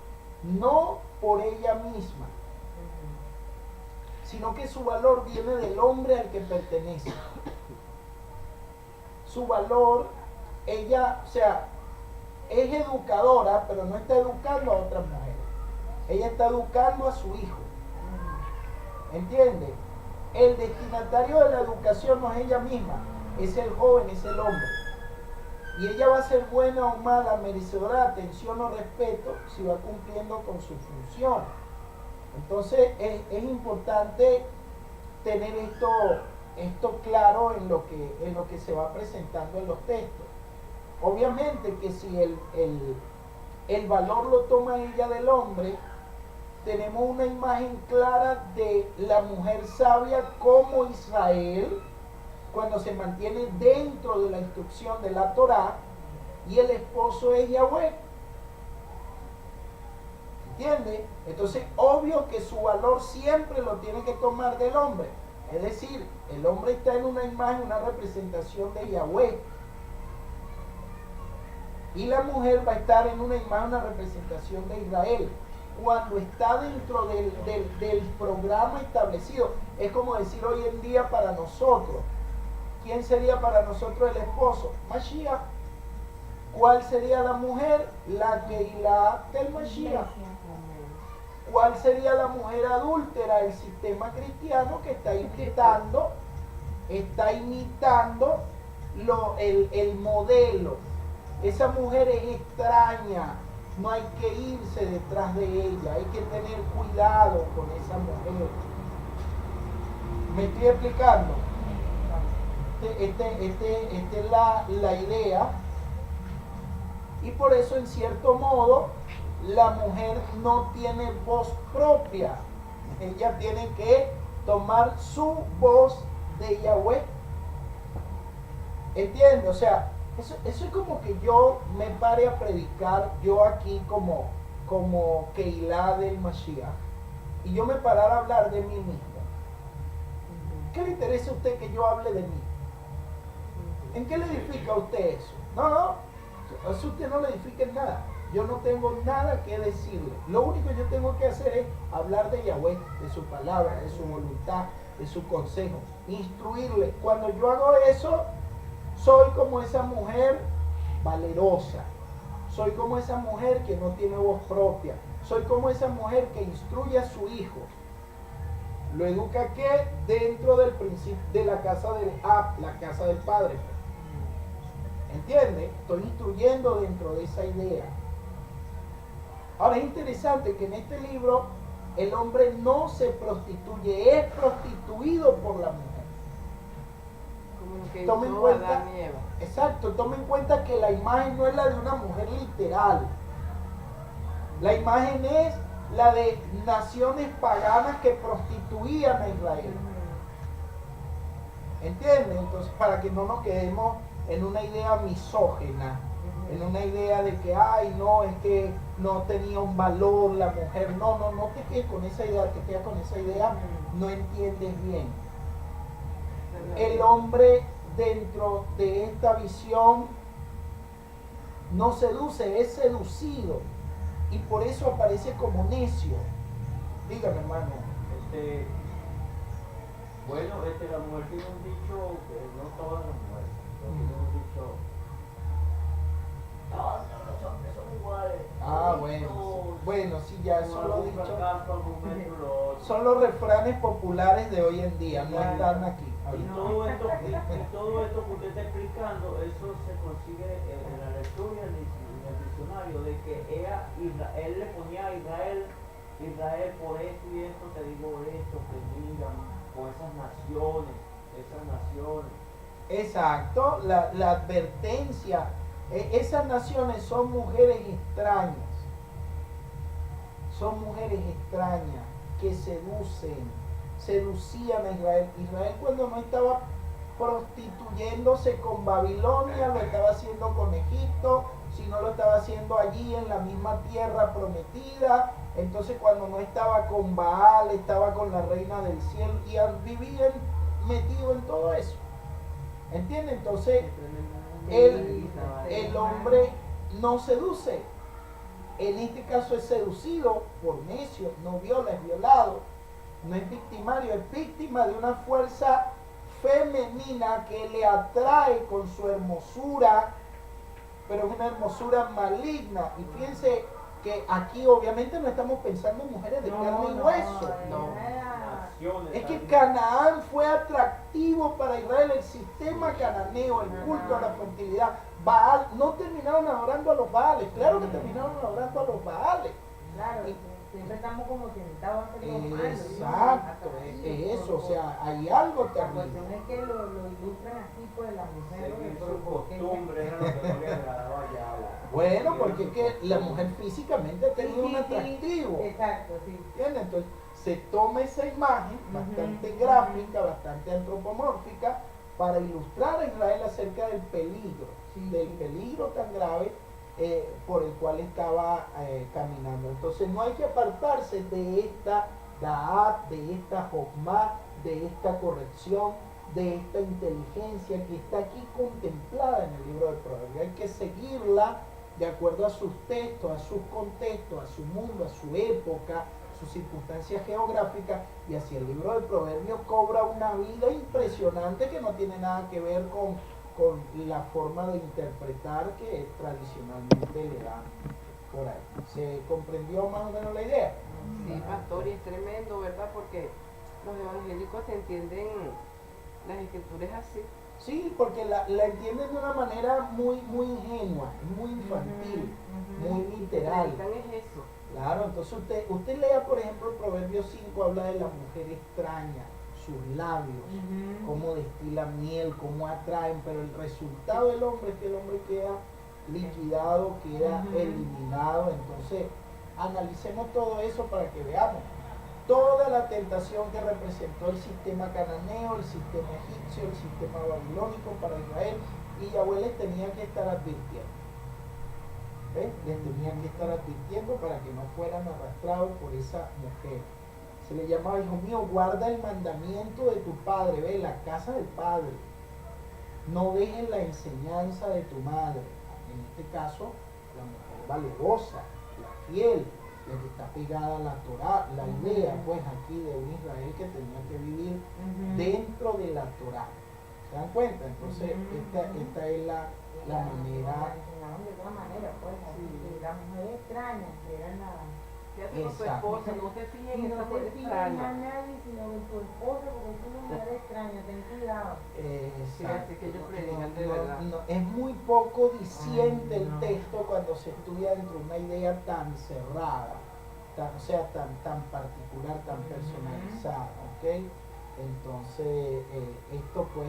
Speaker 1: no por ella misma, sino que su valor viene del hombre al que pertenece. Su valor, ella, o sea, es educadora, pero no está educando a otras mujeres. Ella está educando a su hijo. ¿Entiende? El destinatario de la educación no es ella misma, es el joven, es el hombre. Y ella va a ser buena o mala, merecedora de atención o respeto si va cumpliendo con su función. Entonces es importante tener esto claro en lo que se va presentando en los textos. Obviamente que si el valor lo toma ella del hombre, tenemos una imagen clara de la mujer sabia como Israel, cuando se mantiene dentro de la instrucción de la Torá, y el esposo es Yahweh. ¿Entiende? Entonces, obvio que su valor siempre lo tiene que tomar del hombre. Es decir, el hombre está en una imagen, una representación de Yahweh. Y la mujer va a estar en una imagen, una representación de Israel. Cuando está dentro del programa establecido. Es como decir hoy en día para nosotros. ¿Quién sería para nosotros el esposo? Mashiach. ¿Cuál sería la mujer? La Keilah del Mashiach. ¿Cuál sería la mujer adúltera? El sistema cristiano que está imitando el modelo. Esa mujer es extraña, no hay que irse detrás de ella, hay que tener cuidado con esa mujer. ¿Me estoy explicando? Esta es la idea, y por eso en cierto modo la mujer no tiene voz propia, ella tiene que tomar su voz de Yahweh. ¿Entiende? O sea, eso es como que yo me pare a predicar, yo aquí como Keilah del Mashiach, y yo me parara a hablar de mí mismo. ¿Qué le interesa a usted que yo hable de mí? ¿En qué le edifica a usted eso? No, a eso usted no le edifica en nada. Yo no tengo nada que decirle. Lo único que yo tengo que hacer es hablar de Yahweh, de su palabra, de su voluntad, de su consejo, instruirle. Cuando yo hago eso, soy como esa mujer valerosa. Soy como esa mujer que no tiene voz propia. Soy como esa mujer que instruye a su hijo. Lo educa que dentro del principio de la casa del Ab, la casa del Padre. ¿Entiende? Estoy instruyendo dentro de esa idea. Ahora es interesante que en este libro el hombre no se prostituye, es prostituido por la mujer.
Speaker 4: Como que
Speaker 1: Tomen
Speaker 4: hizo
Speaker 1: cuenta,
Speaker 4: Adán y Eva.
Speaker 1: exacto, tomen en cuenta que la imagen no es la de una mujer literal. La imagen es la de naciones paganas que prostituían a Israel. ¿Entienden? Entonces, para que no nos quedemos en una idea misógena, en una idea de que, ay, no, es que no tenía un valor la mujer. No te quedes con esa idea, te quedas con esa idea, no entiendes bien. El hombre dentro de esta visión no seduce, es seducido, y por eso aparece como necio. Dígame, hermano.
Speaker 5: Bueno, la mujer tiene un dicho, no todas las mujeres, pero tiene un dicho, todos los hombres son iguales.
Speaker 1: Bueno, sí, ya son los dichos.
Speaker 5: Son
Speaker 1: Son los refranes populares de hoy en día, no están aquí.
Speaker 5: Y todo esto que usted está explicando, eso se consigue en la lectura y en el diccionario, de que él le ponía a Israel por esto y esto, te digo esto, que miran con esas naciones.
Speaker 1: Exacto, la advertencia. Esas naciones son mujeres extrañas. Son mujeres extrañas que seducían a Israel. Israel, cuando no estaba prostituyéndose con Babilonia, lo estaba haciendo con Egipto, sino lo estaba haciendo allí en la misma tierra prometida. Entonces, cuando no estaba con Baal, estaba con la reina del cielo, y vivían metidos en todo eso. ¿Entienden? Entonces, el hombre no seduce. En este caso es seducido por necio, no viola, es violado. no es victimario, es víctima de una fuerza femenina que le atrae con su hermosura, pero es una hermosura maligna. Y fíjense que aquí obviamente no estamos pensando en mujeres de carne y hueso.
Speaker 5: Naciones
Speaker 1: Es que
Speaker 5: también.
Speaker 1: Canaán fue atractivo para Israel, el sistema cananeo, el culto a la fertilidad. Baal, no terminaron adorando a los Baales, claro que terminaron adorando a los Baales.
Speaker 2: Claro, siempre estamos como tentados a hacer lo malo.
Speaker 1: Exacto, es eso, o sea, hay algo
Speaker 2: La
Speaker 1: terrible.
Speaker 2: cuestión es que lo ilustran así, pues la mujer.
Speaker 5: Seguir
Speaker 2: pero
Speaker 5: sus
Speaker 2: ¿por qué?
Speaker 5: costumbres era lo que no le agradaba a Yahweh.
Speaker 1: Bueno, porque es que la mujer físicamente tenía un atractivo.
Speaker 2: Exacto, sí.
Speaker 1: ¿Entiendes? Entonces se toma esa imagen bastante gráfica, bastante antropomórfica, para ilustrar a Israel acerca del peligro tan grave por el cual estaba caminando. Entonces no hay que apartarse de esta da'at, de esta jokmah, de esta corrección, de esta inteligencia que está aquí contemplada en el libro de Proverbios. Hay que seguirla de acuerdo a sus textos, a sus contextos, a su mundo, a su época, sus circunstancias geográficas, y así el libro de Proverbios cobra una vida impresionante que no tiene nada que ver con la forma de interpretar que tradicionalmente le dan por ahí. ¿Se comprendió más o menos la idea?
Speaker 4: Sí, pastor, y es tremendo, ¿verdad? Porque los evangélicos entienden las escrituras así.
Speaker 1: Sí, porque la entienden de una manera muy ingenua, muy infantil, muy literal.
Speaker 4: Predican es eso.
Speaker 1: Claro, entonces usted lea, por ejemplo, el Proverbio 5, habla de la mujer extraña, sus labios, cómo destila miel, cómo atraen, pero el resultado del hombre es que el hombre queda liquidado, queda eliminado. Entonces, analicemos todo eso para que veamos toda la tentación que representó el sistema cananeo, el sistema egipcio, el sistema babilónico para Israel, y Yahweh les tenía que estar advirtiendo. ¿Ves? Les tenían que estar advirtiendo para que no fueran arrastrados por esa mujer. Se le llamaba, hijo mío, guarda el mandamiento de tu padre, ve, la casa del padre. No dejes la enseñanza de tu madre. En este caso, la mujer valerosa, la fiel, la que está pegada a la Torá, la idea, pues, aquí de un Israel que tenía que vivir dentro de la Torá. ¿Se dan cuenta? Entonces, esta es la manera.
Speaker 2: Enseñaban de otra manera, pues, así, que la mujer extraña, que era nada.
Speaker 4: Fíjate con tu
Speaker 1: Exacto.
Speaker 4: esposa, no te fijes en
Speaker 2: Y
Speaker 4: esa
Speaker 2: no
Speaker 4: mujer
Speaker 2: te fijas a
Speaker 4: extraña.
Speaker 2: nadie, sino en tu esposa, porque es una mujer extraña, ten cuidado.
Speaker 1: Exacto.
Speaker 4: así que ellos predican de verdad.
Speaker 1: Es muy poco diciente
Speaker 2: Ay,
Speaker 1: el
Speaker 2: no.
Speaker 1: texto cuando se estudia dentro de una idea tan cerrada, o sea, tan particular, tan personalizada, ¿ok? Entonces, esto pues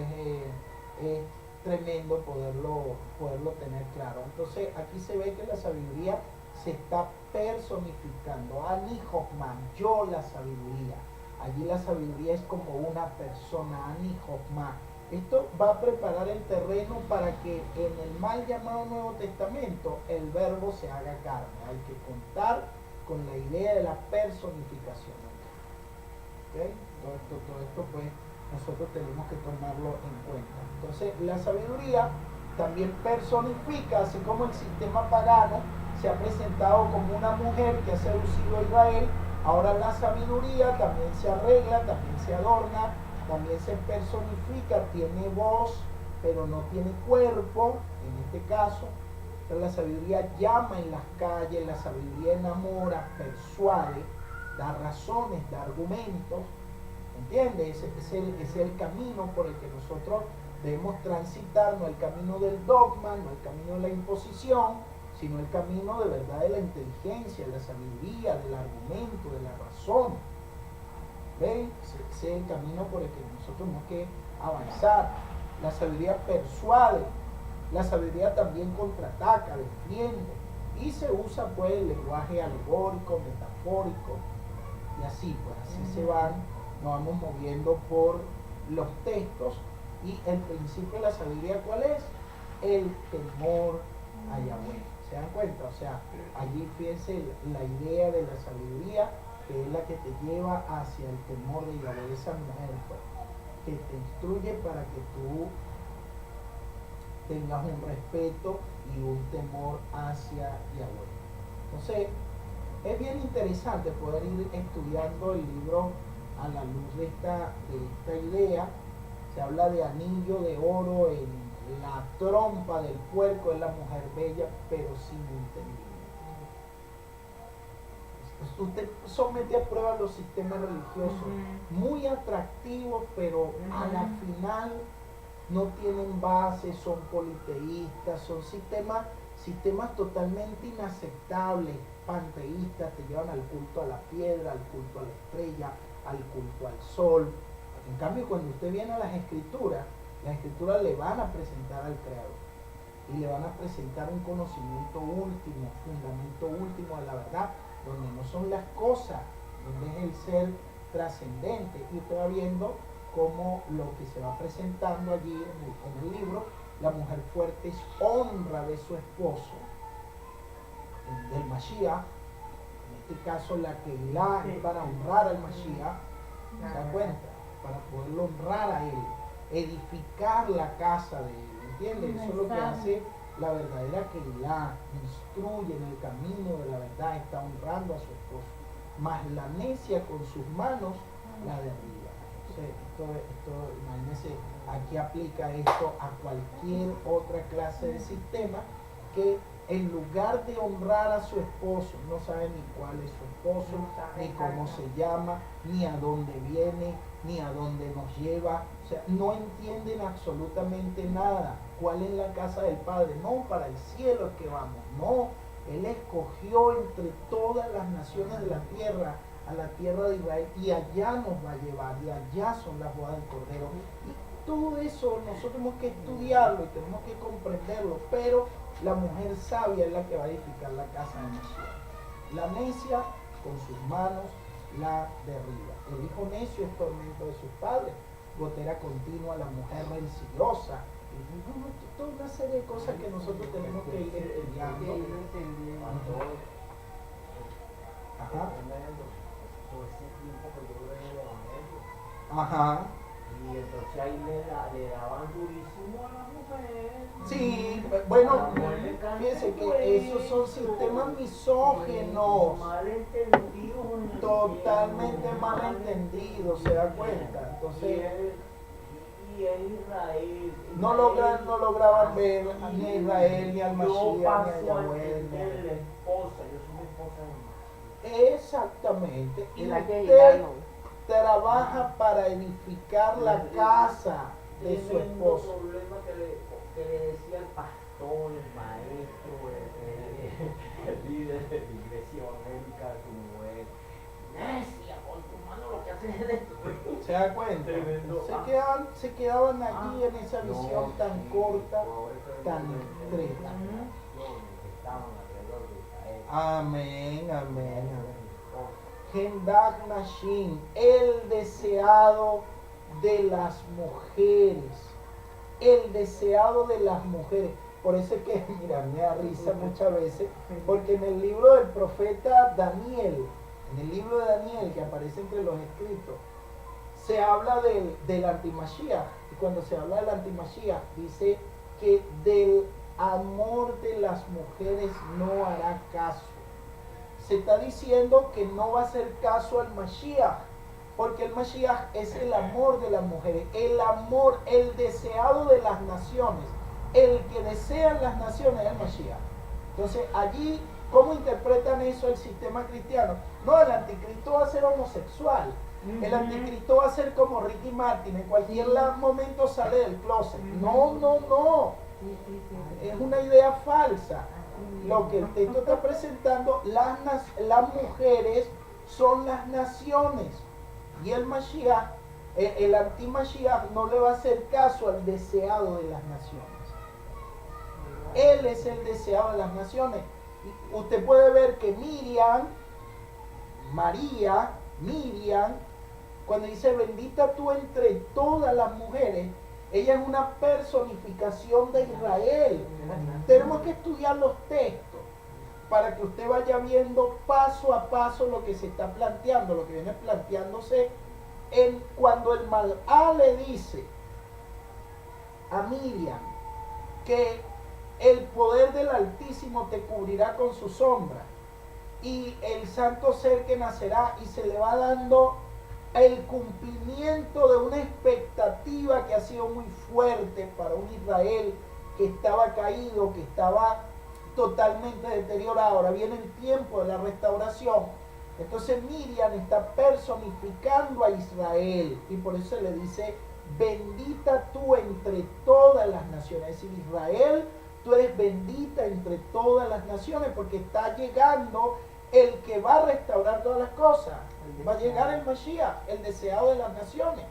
Speaker 1: es tremendo poderlo tener claro. Entonces, aquí se ve que la sabiduría se está personificando. Ani Jochma, yo la sabiduría. Allí la sabiduría es como una persona, Ani Jochma. Esto va a preparar el terreno para que en el mal llamado Nuevo Testamento el verbo se haga carne. Hay que contar con la idea de la personificación. ¿Okay? Todo esto pues nosotros tenemos que tomarlo en cuenta. Entonces la sabiduría también personifica, así como el sistema pagano se ha presentado como una mujer que ha seducido a Israel. Ahora la sabiduría también se arregla, también se adorna, también se personifica, tiene voz, pero no tiene cuerpo, en este caso. Pero la sabiduría llama en las calles, la sabiduría enamora, persuade, da razones, da argumentos, ¿entiendes? Ese es el camino por el que nosotros debemos transitar, no el camino del dogma, no el camino de la imposición, sino el camino de verdad de la inteligencia, de la sabiduría, del argumento, de la razón. ¿Ven? Ese es el camino por el que nosotros tenemos que avanzar. La sabiduría persuade, la sabiduría también contraataca, defiende, y se usa pues el lenguaje alegórico, metafórico, y así pues, así nos vamos moviendo por los textos. Y el principio de la sabiduría, ¿cuál es? El temor a Yahweh. ¿Se dan cuenta? O sea, allí fíjense la idea de la sabiduría, que es la que te lleva hacia el temor de Yahweh, esa mujer, pues, que te instruye para que tú tengas un respeto y un temor hacia Yahweh. Entonces, es bien interesante poder ir estudiando el libro a la luz de esta idea. Se habla de anillo de oro en la trompa del puerco, es la mujer bella, pero sin entendimiento. Usted somete a prueba los sistemas religiosos, muy atractivos, pero a la final no tienen base, son politeístas, son sistemas totalmente inaceptables, panteístas, te llevan al culto a la piedra, al culto a la estrella, al culto al sol. En cambio, cuando usted viene a las escrituras le van a presentar al Creador y le van a presentar un conocimiento último, fundamento último de la verdad, donde no son las cosas, donde es el ser trascendente. Y usted va viendo cómo lo que se va presentando allí en el libro, la mujer fuerte es honra de su esposo, del Mashiach, en este caso la Keilah es para honrar al Mashiach, ¿se da cuenta? Para poderlo honrar a él, edificar la casa de él, ¿entiendes? Eso es lo que hace la verdadera Keilah, instruye en el camino de la verdad, está honrando a su esposo, mas la necia con sus manos la derriba. Esto, imagínense, aquí aplica esto a cualquier otra clase de sistema que en lugar de honrar a su esposo, no sabe ni cuál es su esposo, ni cómo se llama, ni a dónde viene, ni a dónde nos lleva. O sea, no entienden absolutamente nada. ¿Cuál es la casa del Padre? No, para el cielo es que vamos. No, Él escogió entre todas las naciones de la tierra a la tierra de Israel, y allá nos va a llevar, y allá son las bodas del Cordero. Y todo eso nosotros tenemos que estudiarlo y tenemos que comprenderlo, pero la mujer sabia es la que va a edificar la casa de Mashiach. La necia con sus manos la derriba. El hijo necio es tormento de sus padres, gotera continua, la mujer rencillosa. Toda una serie de cosas que nosotros tenemos que ir estudiando. Ajá.
Speaker 5: Por ese tiempo que yo leí el Evangelio.
Speaker 1: Ajá.
Speaker 5: Y entonces ahí le daban durísimo a las mujeres.
Speaker 1: Sí, bueno, fíjense que esos son sistemas misógenos,
Speaker 5: Malentendidos.
Speaker 1: totalmente malentendidos, ¿se da cuenta? Entonces,
Speaker 5: Y es Israel.
Speaker 1: no lograban ver ni a Israel, ni al
Speaker 5: Yo
Speaker 1: Mashiach, ni a
Speaker 5: paso a
Speaker 1: Yahweh.
Speaker 5: entender la esposa, yo soy mi esposa de mi.
Speaker 1: Exactamente.
Speaker 4: Y
Speaker 1: Y
Speaker 4: la que
Speaker 1: usted trabaja para edificar la
Speaker 5: El
Speaker 1: casa de su
Speaker 5: tremendo
Speaker 1: esposo.
Speaker 5: problema que le decía el pastor, el maestro, el líder de la iglesia evangélica, su mujer. Necia, con tu mano lo que haces es destruir.
Speaker 1: ¿Se da cuenta?
Speaker 5: Tremendo.
Speaker 1: Se quedaban allí en esa visión tan corta, tan estrecha.
Speaker 5: Estaban alrededor de Israel.
Speaker 1: Amén, amén, amén. Hendak Nashim, el deseado de las mujeres. El deseado de las mujeres. Por eso es que, mira, me da risa muchas veces, porque en el libro del profeta Daniel, que aparece entre los escritos, se habla del antimashiach. Y cuando se habla del antimashiach, dice que del amor de las mujeres no hará caso. Se está diciendo que no va a hacer caso al Mashiach, porque el Mashiach es el amor de las mujeres, el amor, el deseado de las naciones, el que desean las naciones es el Mashiach. Entonces allí, ¿cómo interpretan eso el sistema cristiano? No, el anticristo va a ser homosexual, el anticristo va a ser como Ricky Martin, en cualquier momento sale del closet. No, es una idea falsa. Lo que el texto está presentando, las mujeres son las naciones, y el Mashiach, el anti-Mashiach no le va a hacer caso al deseado de las naciones. Él es el deseado de las naciones. Y usted puede ver que Miriam, cuando dice bendita tú entre todas las mujeres, ella es una personificación de Israel. Tenemos que estudiar los textos para que usted vaya viendo paso a paso lo que se está planteando, lo que viene planteándose cuando el Malá le dice a Miriam que el poder del Altísimo te cubrirá con su sombra, y el santo ser que nacerá, y se le va dando el cumplimiento de una expectativa que ha sido muy fuerte para un Israel que estaba caído, que estaba totalmente deteriorado. Ahora viene el tiempo de la restauración. Entonces Miriam está personificando a Israel y por eso se le dice: bendita tú entre todas las naciones. Es decir, Israel, tú eres bendita entre todas las naciones, porque está llegando el que va a restaurar todas las cosas. Va a llegar el Mashiach, el deseado de las naciones.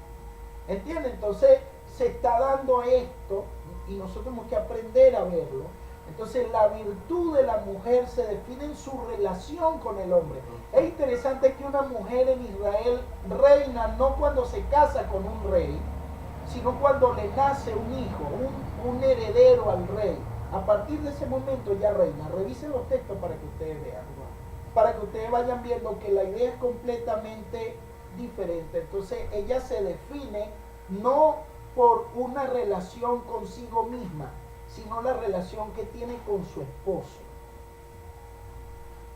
Speaker 1: ¿Entiendes? Entonces se está dando esto y nosotros tenemos que aprender a verlo. Entonces la virtud de la mujer se define en su relación con el hombre. Es interesante que una mujer en Israel reina no cuando se casa con un rey, sino cuando le nace un hijo, un heredero al rey. A partir de ese momento ya reina. Revisen los textos para que ustedes vean, para que ustedes vayan viendo que la idea es completamente diferente. Entonces ella se define no por una relación consigo misma, sino la relación que tiene con su esposo.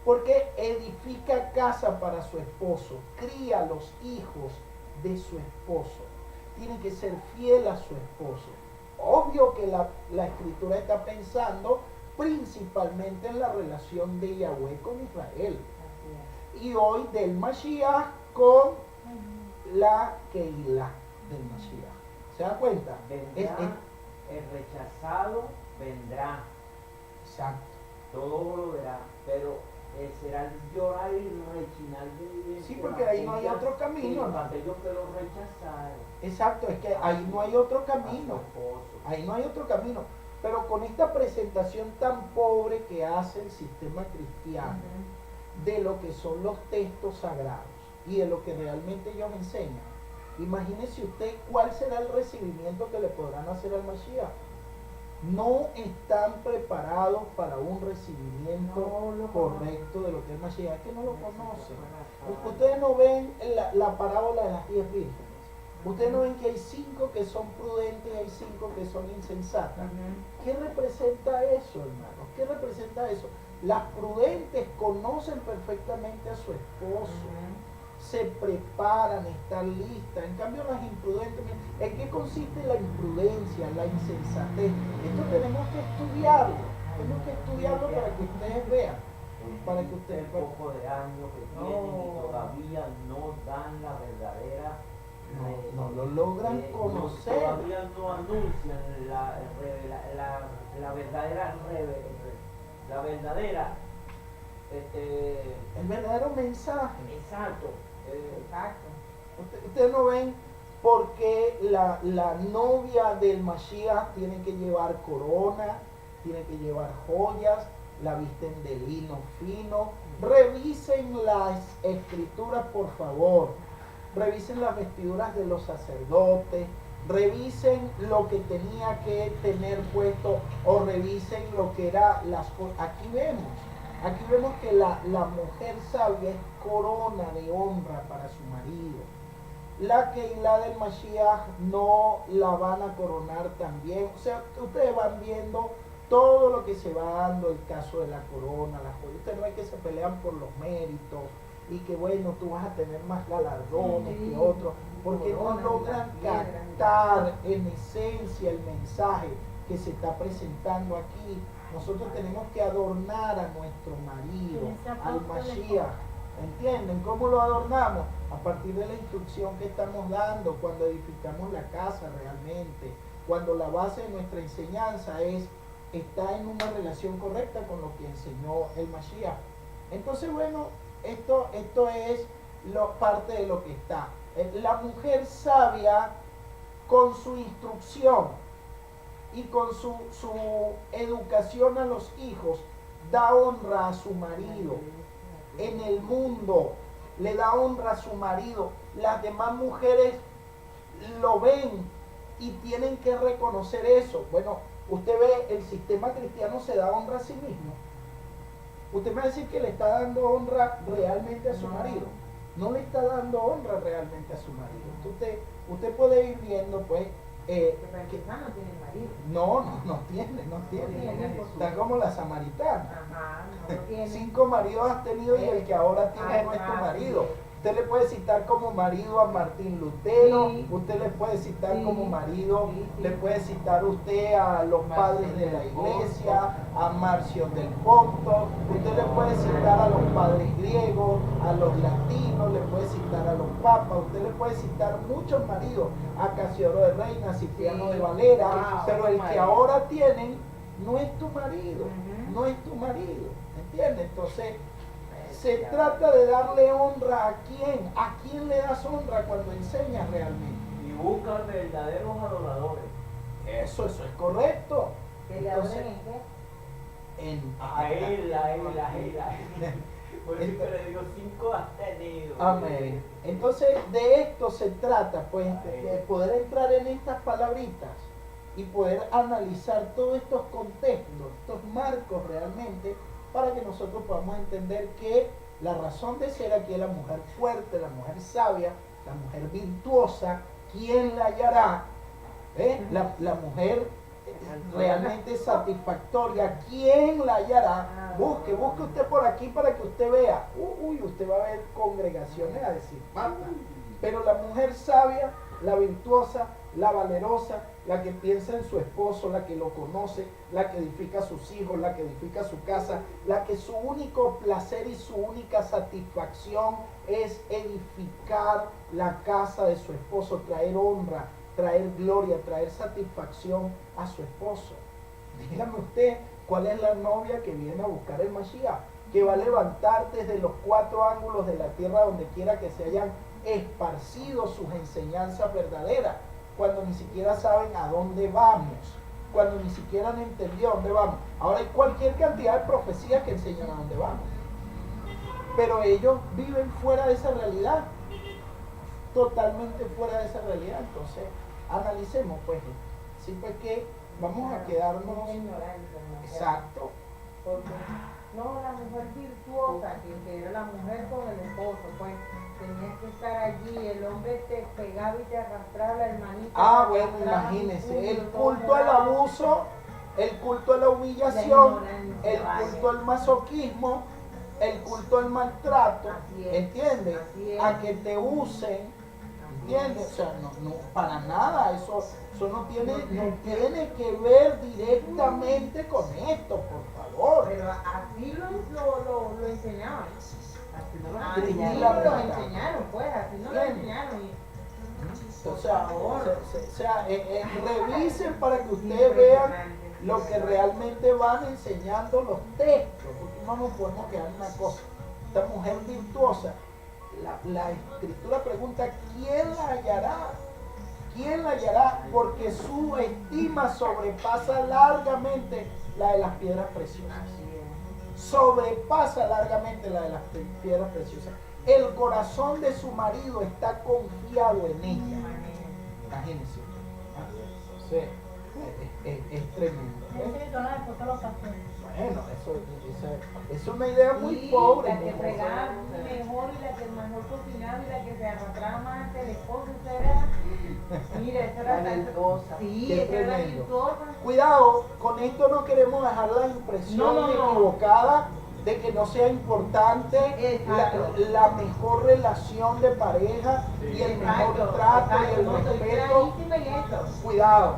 Speaker 1: Porque edifica casa para su esposo, cría los hijos de su esposo. Tiene que ser fiel a su esposo. Obvio que la escritura está pensando principalmente en la relación de Yahweh con Israel. Y hoy del Mashiach con la Keilah del Mashiach. ¿Se dan cuenta?
Speaker 5: Vendrá, el rechazado vendrá,
Speaker 1: Exacto.
Speaker 5: todo lo verá, pero será el llorar y rechinar de
Speaker 1: Sí, porque ahí no hay otro camino, hermano.
Speaker 5: aquellos que lo rechazaron.
Speaker 1: Exacto, es que ahí no hay otro
Speaker 5: A su
Speaker 1: camino.
Speaker 5: esposo.
Speaker 1: Ahí no hay otro camino. Pero con esta presentación tan pobre que hace el sistema cristiano de lo que son los textos sagrados y de lo que realmente ellos enseñan, imagínese usted cuál será el recibimiento que le podrán hacer al Mashiach. No están preparados para un recibimiento correcto de lo que es Mashiach, es que no lo conocen. Ustedes no ven la parábola de las 10 vírgenes. Ustedes no ven que hay 5 que son prudentes y hay 5 que son insensatas. ¿Qué representa eso, hermanos? ¿Qué representa eso? Las prudentes conocen perfectamente a su esposo, se preparan, están listas. En cambio las imprudentes, ¿en qué consiste la imprudencia, la insensatez? Esto tenemos que estudiarlo. Tenemos que estudiarlo para que ustedes vean. Para que ustedes
Speaker 5: el poco de años que tienen y todavía no dan la verdadera.
Speaker 1: no lo logran conocer.
Speaker 5: Todavía no anuncian la verdadera
Speaker 1: El verdadero mensaje.
Speaker 5: exacto.
Speaker 2: Exacto.
Speaker 1: Ustedes no ven por qué la novia del Mashiach tiene que llevar corona, tiene que llevar joyas, la visten de lino fino. Revisen las escrituras, por favor. Revisen las vestiduras de los sacerdotes. Revisen lo que tenía que tener puesto o revisen lo que era las cosas. Aquí vemos que la mujer sabia es corona de honra para su marido. La Keilah del Mashiach no la van a coronar también. O sea, ustedes van viendo todo lo que se va dando, el caso de la corona, la joya. Ustedes no ven que se pelean por los méritos y que bueno, tú vas a tener más galardones que otros, porque no logran captar en esencia el mensaje que se está presentando aquí. Nosotros tenemos que adornar a nuestro marido, al Mashiach. ¿Entienden cómo lo adornamos? A partir de la instrucción que estamos dando, cuando edificamos la casa realmente, cuando la base de nuestra enseñanza está en una relación correcta con lo que enseñó el Mashiach. Entonces, bueno, esto es parte de lo que está. La mujer sabia, con su instrucción y con su educación a los hijos, da honra a su marido. En el mundo le da honra a su marido. Las demás mujeres lo ven y tienen que reconocer eso. Bueno, usted ve, el sistema cristiano se da honra a sí mismo. Usted me va a decir que le está dando honra realmente a su marido. No le está dando honra realmente a su marido. Entonces, usted puede ir viendo, pues,
Speaker 2: Que para empezar no tiene marido.
Speaker 1: no tiene. Está como la samaritana.
Speaker 2: Ajá, no lo tiene.
Speaker 1: 5 maridos has tenido y el que ahora tiene no es tu marido. Usted le puede citar como marido a Martín Lutero,
Speaker 2: Sí.
Speaker 1: usted le puede citar
Speaker 2: Sí.
Speaker 1: como marido,
Speaker 2: Sí, sí.
Speaker 1: le puede citar usted a los
Speaker 4: Marción
Speaker 1: padres de la
Speaker 4: del
Speaker 1: iglesia, a Marción del Ponto, usted le puede citar a los padres griegos, a los latinos, le puede citar a los papas, usted le puede citar muchos maridos, a Casiodoro de Reina, Cipriano
Speaker 2: Sí.
Speaker 1: de Valera,
Speaker 2: Wow.
Speaker 1: pero el que
Speaker 4: Marido.
Speaker 1: ahora tienen no es tu marido,
Speaker 2: Ujú.
Speaker 1: no es tu marido, ¿entiendes? Entonces, se trata de darle honra a quién. ¿A quién le das honra cuando enseñas realmente?
Speaker 5: Y buscan verdaderos adoradores.
Speaker 1: Eso es correcto.
Speaker 2: ¿Que le
Speaker 1: Entonces,
Speaker 2: adoren en qué?
Speaker 5: A él, a él, a él, a él. Por eso que le digo 5 has tenido.
Speaker 1: Amén. Entonces, de esto se trata, pues, de poder entrar en estas palabritas y poder analizar todos estos contextos, estos marcos realmente, para que nosotros podamos entender que la razón de ser aquí es la mujer fuerte, la mujer sabia, la mujer virtuosa. ¿Quién la hallará? La mujer realmente satisfactoria. ¿Quién la hallará? Busque usted por aquí para que usted vea. Uy, usted va a ver congregaciones a decir mata. Pero la mujer sabia, la virtuosa, la valerosa, la que piensa en su esposo, la que lo conoce, la que edifica a sus hijos, la que edifica su casa, la que su único placer y su única satisfacción es edificar la casa de su esposo, traer honra, traer gloria, traer satisfacción a su esposo. Dígame usted, ¿cuál es la novia que viene a buscar el Mashiach? Que va a levantar desde los 4 ángulos de la tierra, donde quiera que se hayan esparcido sus enseñanzas verdaderas, cuando ni siquiera saben a dónde vamos, cuando ni siquiera han entendido a dónde vamos. Ahora hay cualquier cantidad de profecías que enseñan a dónde vamos, pero ellos viven fuera de esa realidad, totalmente fuera de esa realidad. Entonces, analicemos, pues, sí, pues que vamos a quedarnos.
Speaker 2: Una ignorancia, ¿no?
Speaker 1: Exacto.
Speaker 2: Porque no, la mujer virtuosa, que era la mujer con el esposo, pues tenías que estar allí, el hombre te pegaba y te arrastraba, la hermanita.
Speaker 1: Bueno, imagínense, el culto al abuso, el culto a la humillación, el culto al masoquismo, el culto al maltrato,
Speaker 2: Así es,
Speaker 1: ¿entiendes?
Speaker 2: así es.
Speaker 1: A que te usen, ¿entiendes? O sea, no, para nada, eso no tiene que ver directamente con esto, por favor.
Speaker 2: Pero así lo enseñaban.
Speaker 4: Así no lo
Speaker 2: Así
Speaker 4: enseñaron.
Speaker 2: lo enseñaron, pues, así no lo
Speaker 1: Bien.
Speaker 2: enseñaron.
Speaker 1: O sea, revisen para que ustedes vean lo que realmente van enseñando los textos, porque no nos podemos quedar en una cosa. Esta mujer virtuosa, la escritura pregunta, ¿quién la hallará? ¿Quién la hallará? Porque su estima sobrepasa largamente la de las piedras preciosas. Sobrepasa largamente la de las piedras preciosas. El corazón de su marido está confiado en ella. Imagínense. Sí, es tremendo.
Speaker 3: Ese son las esposas de los pastores.
Speaker 1: Bueno, eso es una idea muy
Speaker 2: Sí,
Speaker 1: pobre.
Speaker 2: la que
Speaker 1: ¿no?
Speaker 2: fregaba mejor y la que mejor cocinaba y la que se arrastraba más ante el esposo, esa era, mira, esa era
Speaker 4: La virtuosa.
Speaker 2: Sí,
Speaker 1: Qué
Speaker 2: esa era la
Speaker 1: tremendo.
Speaker 2: virtuosa.
Speaker 1: Cuidado, con esto no queremos dejar la impresión
Speaker 2: No.
Speaker 1: equivocada de que no sea importante
Speaker 2: Exacto.
Speaker 1: la mejor relación de pareja y el mejor
Speaker 2: Exacto,
Speaker 1: trato y
Speaker 2: exacto,
Speaker 1: el
Speaker 2: no, estoy
Speaker 1: respeto.
Speaker 2: clarísima en eso.
Speaker 1: Cuidado,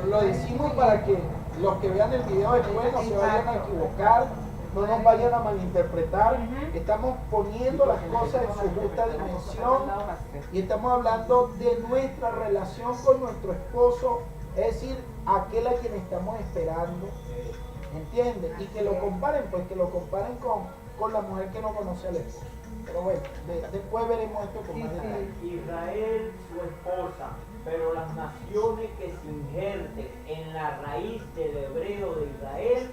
Speaker 1: lo decimos para que los que vean el video después no se vayan a equivocar, no nos vayan a malinterpretar.
Speaker 2: Ujú.
Speaker 1: Estamos poniendo las cosas en su justa dimensión y estamos hablando de nuestra relación con nuestro esposo, es decir, aquel a quien estamos esperando, ¿entiendes? Y que lo comparen, pues que lo comparen con la mujer que no conoce al esposo. Pero bueno, después veremos esto con más detalle.
Speaker 5: Israel, su esposa, pero las naciones que se injerten en la raíz del hebreo de Israel,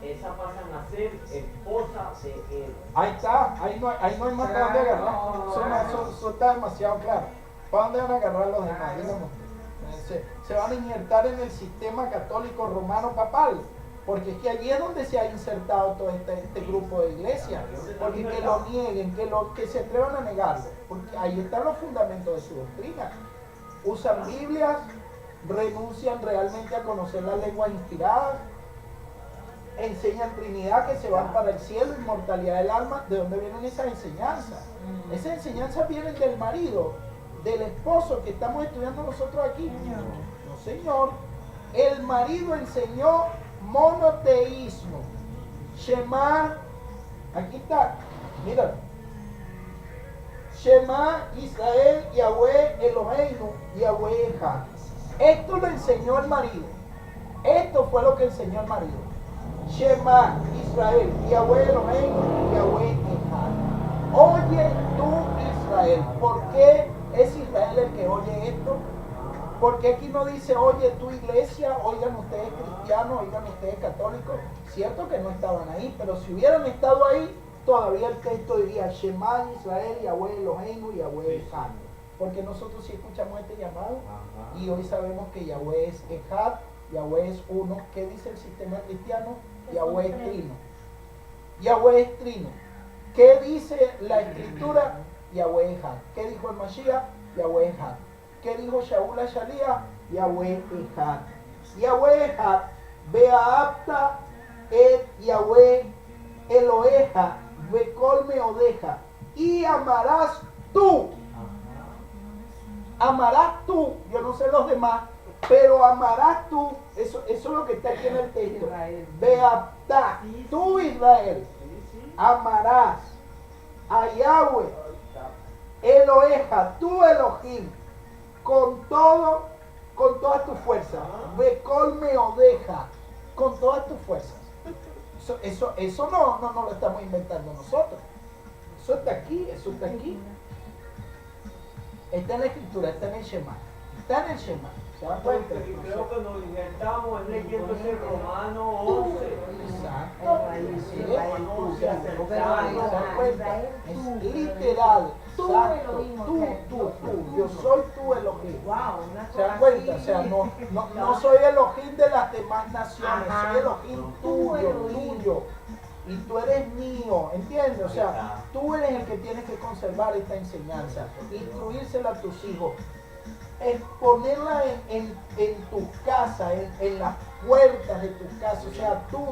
Speaker 5: esas pasan a ser esposas de él.
Speaker 1: Ahí está, ahí no hay más para dónde agarrar. Eso está demasiado claro. ¿Para dónde van a agarrar los demás? Díganme ustedes. Se van a injertar en el sistema católico romano papal, porque es que allí es donde se ha insertado todo este grupo de iglesias. Porque que lo nieguen, que se atrevan a negarlo, porque ahí están los fundamentos de su doctrina. Usan Biblias, renuncian realmente a conocer las lenguas inspiradas. enseñan Trinidad, que se van para el cielo, inmortalidad del alma. ¿De dónde vienen esas enseñanzas? Esas enseñanzas vienen del marido, del esposo que estamos estudiando nosotros aquí. No, señor. El marido enseñó monoteísmo. Shema, aquí está, mira. Shema Israel, Yahweh Eloheinu, Yahweh Echad. Esto lo enseñó el marido. Esto fue lo que enseñó el marido. Shema Israel, Yahweh Eloheinu, Yahweh Echad. Oye tú Israel. ¿Por qué es Israel el que oye esto? Porque aquí no dice, oye tu iglesia, oigan ustedes cristianos, oigan ustedes católicos. Cierto que no estaban ahí, pero si hubieran estado ahí, todavía el texto diría, Shema Israel, Yahweh Eloheinu, Yahweh Echad. Porque nosotros sí escuchamos este llamado y hoy sabemos que Yahweh es Echad, Yahweh es uno. ¿Qué dice el sistema cristiano? Yahweh es trino. Yahweh es trino. ¿Qué dice la escritura? Yahweh Echad. ¿Qué dijo el Mashiach? Yahweh Echad. ¿Qué dijo Shaul a Shalía? Yahweh Echad. Yahweh Echad. Beaapta et Yahweh Eloheja Bekol Meodeja. Y amarás tú. Amarás tú. Yo no sé los demás, pero amarás tú. Eso es lo que está aquí en el texto. Beapta. Tú Israel. Amarás a Yahweh Eloheja, tú Elohim, con todas tus fuerzas. Bekol Meodeja, con todas tus fuerzas. Eso no lo estamos inventando nosotros. Eso está aquí, eso está aquí. Está en la escritura, está en el Shema. Está en el Shema. ¿Se dan
Speaker 5: Pues,
Speaker 1: cuenta?
Speaker 5: y creo que nos inventamos es leyendo ese Romano 11.
Speaker 1: Exacto.
Speaker 2: Israel,
Speaker 1: Sí,
Speaker 2: Israel,
Speaker 1: tú,
Speaker 2: tú,
Speaker 1: ¿se dan
Speaker 2: pero
Speaker 1: cuenta?
Speaker 2: Israel,
Speaker 1: Es
Speaker 2: tú,
Speaker 1: literal.
Speaker 2: tú,
Speaker 1: Exacto.
Speaker 2: Elohim, o
Speaker 1: Tú,
Speaker 2: sea,
Speaker 1: tú. Yo soy tu Elohim.
Speaker 2: Wow, una
Speaker 1: ¿Se dan
Speaker 2: cosa
Speaker 1: cuenta? O
Speaker 2: así.
Speaker 1: sea, no soy Elohim de las demás naciones,
Speaker 2: Ajá.
Speaker 1: soy Elohim tuyo,
Speaker 2: Elohim.
Speaker 1: tuyo. Y tú eres mío, ¿entiendes? O sea, tú eres el que tienes que conservar esta enseñanza, instruírsela a tus hijos, exponerla en tu casa, en las puertas de tu casa, o sea, tú,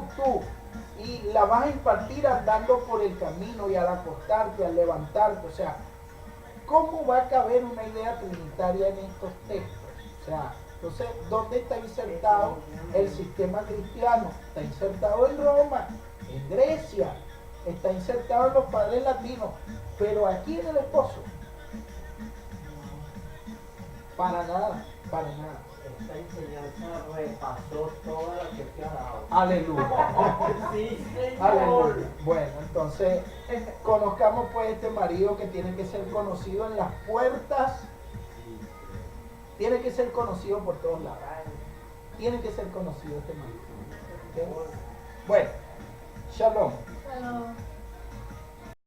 Speaker 1: y la vas a impartir andando por el camino y al acostarte, al levantarte, o sea, ¿cómo va a caber una idea trinitaria en estos textos? O sea, entonces, ¿dónde está insertado el sistema cristiano? Está insertado en Roma, en Grecia, está insertado en los padres latinos, pero aquí en el esposo, para nada, para nada.
Speaker 5: Esta enseñanza repasó toda la que se ha dado.
Speaker 1: Aleluya.
Speaker 5: Sí, señor.
Speaker 1: Aleluya. Bueno, entonces, conozcamos pues este marido que tiene que ser conocido en las puertas, tiene que ser conocido por todos lados. Tiene que ser conocido este marido. ¿Ok? Bueno, shalom.
Speaker 3: Shalom.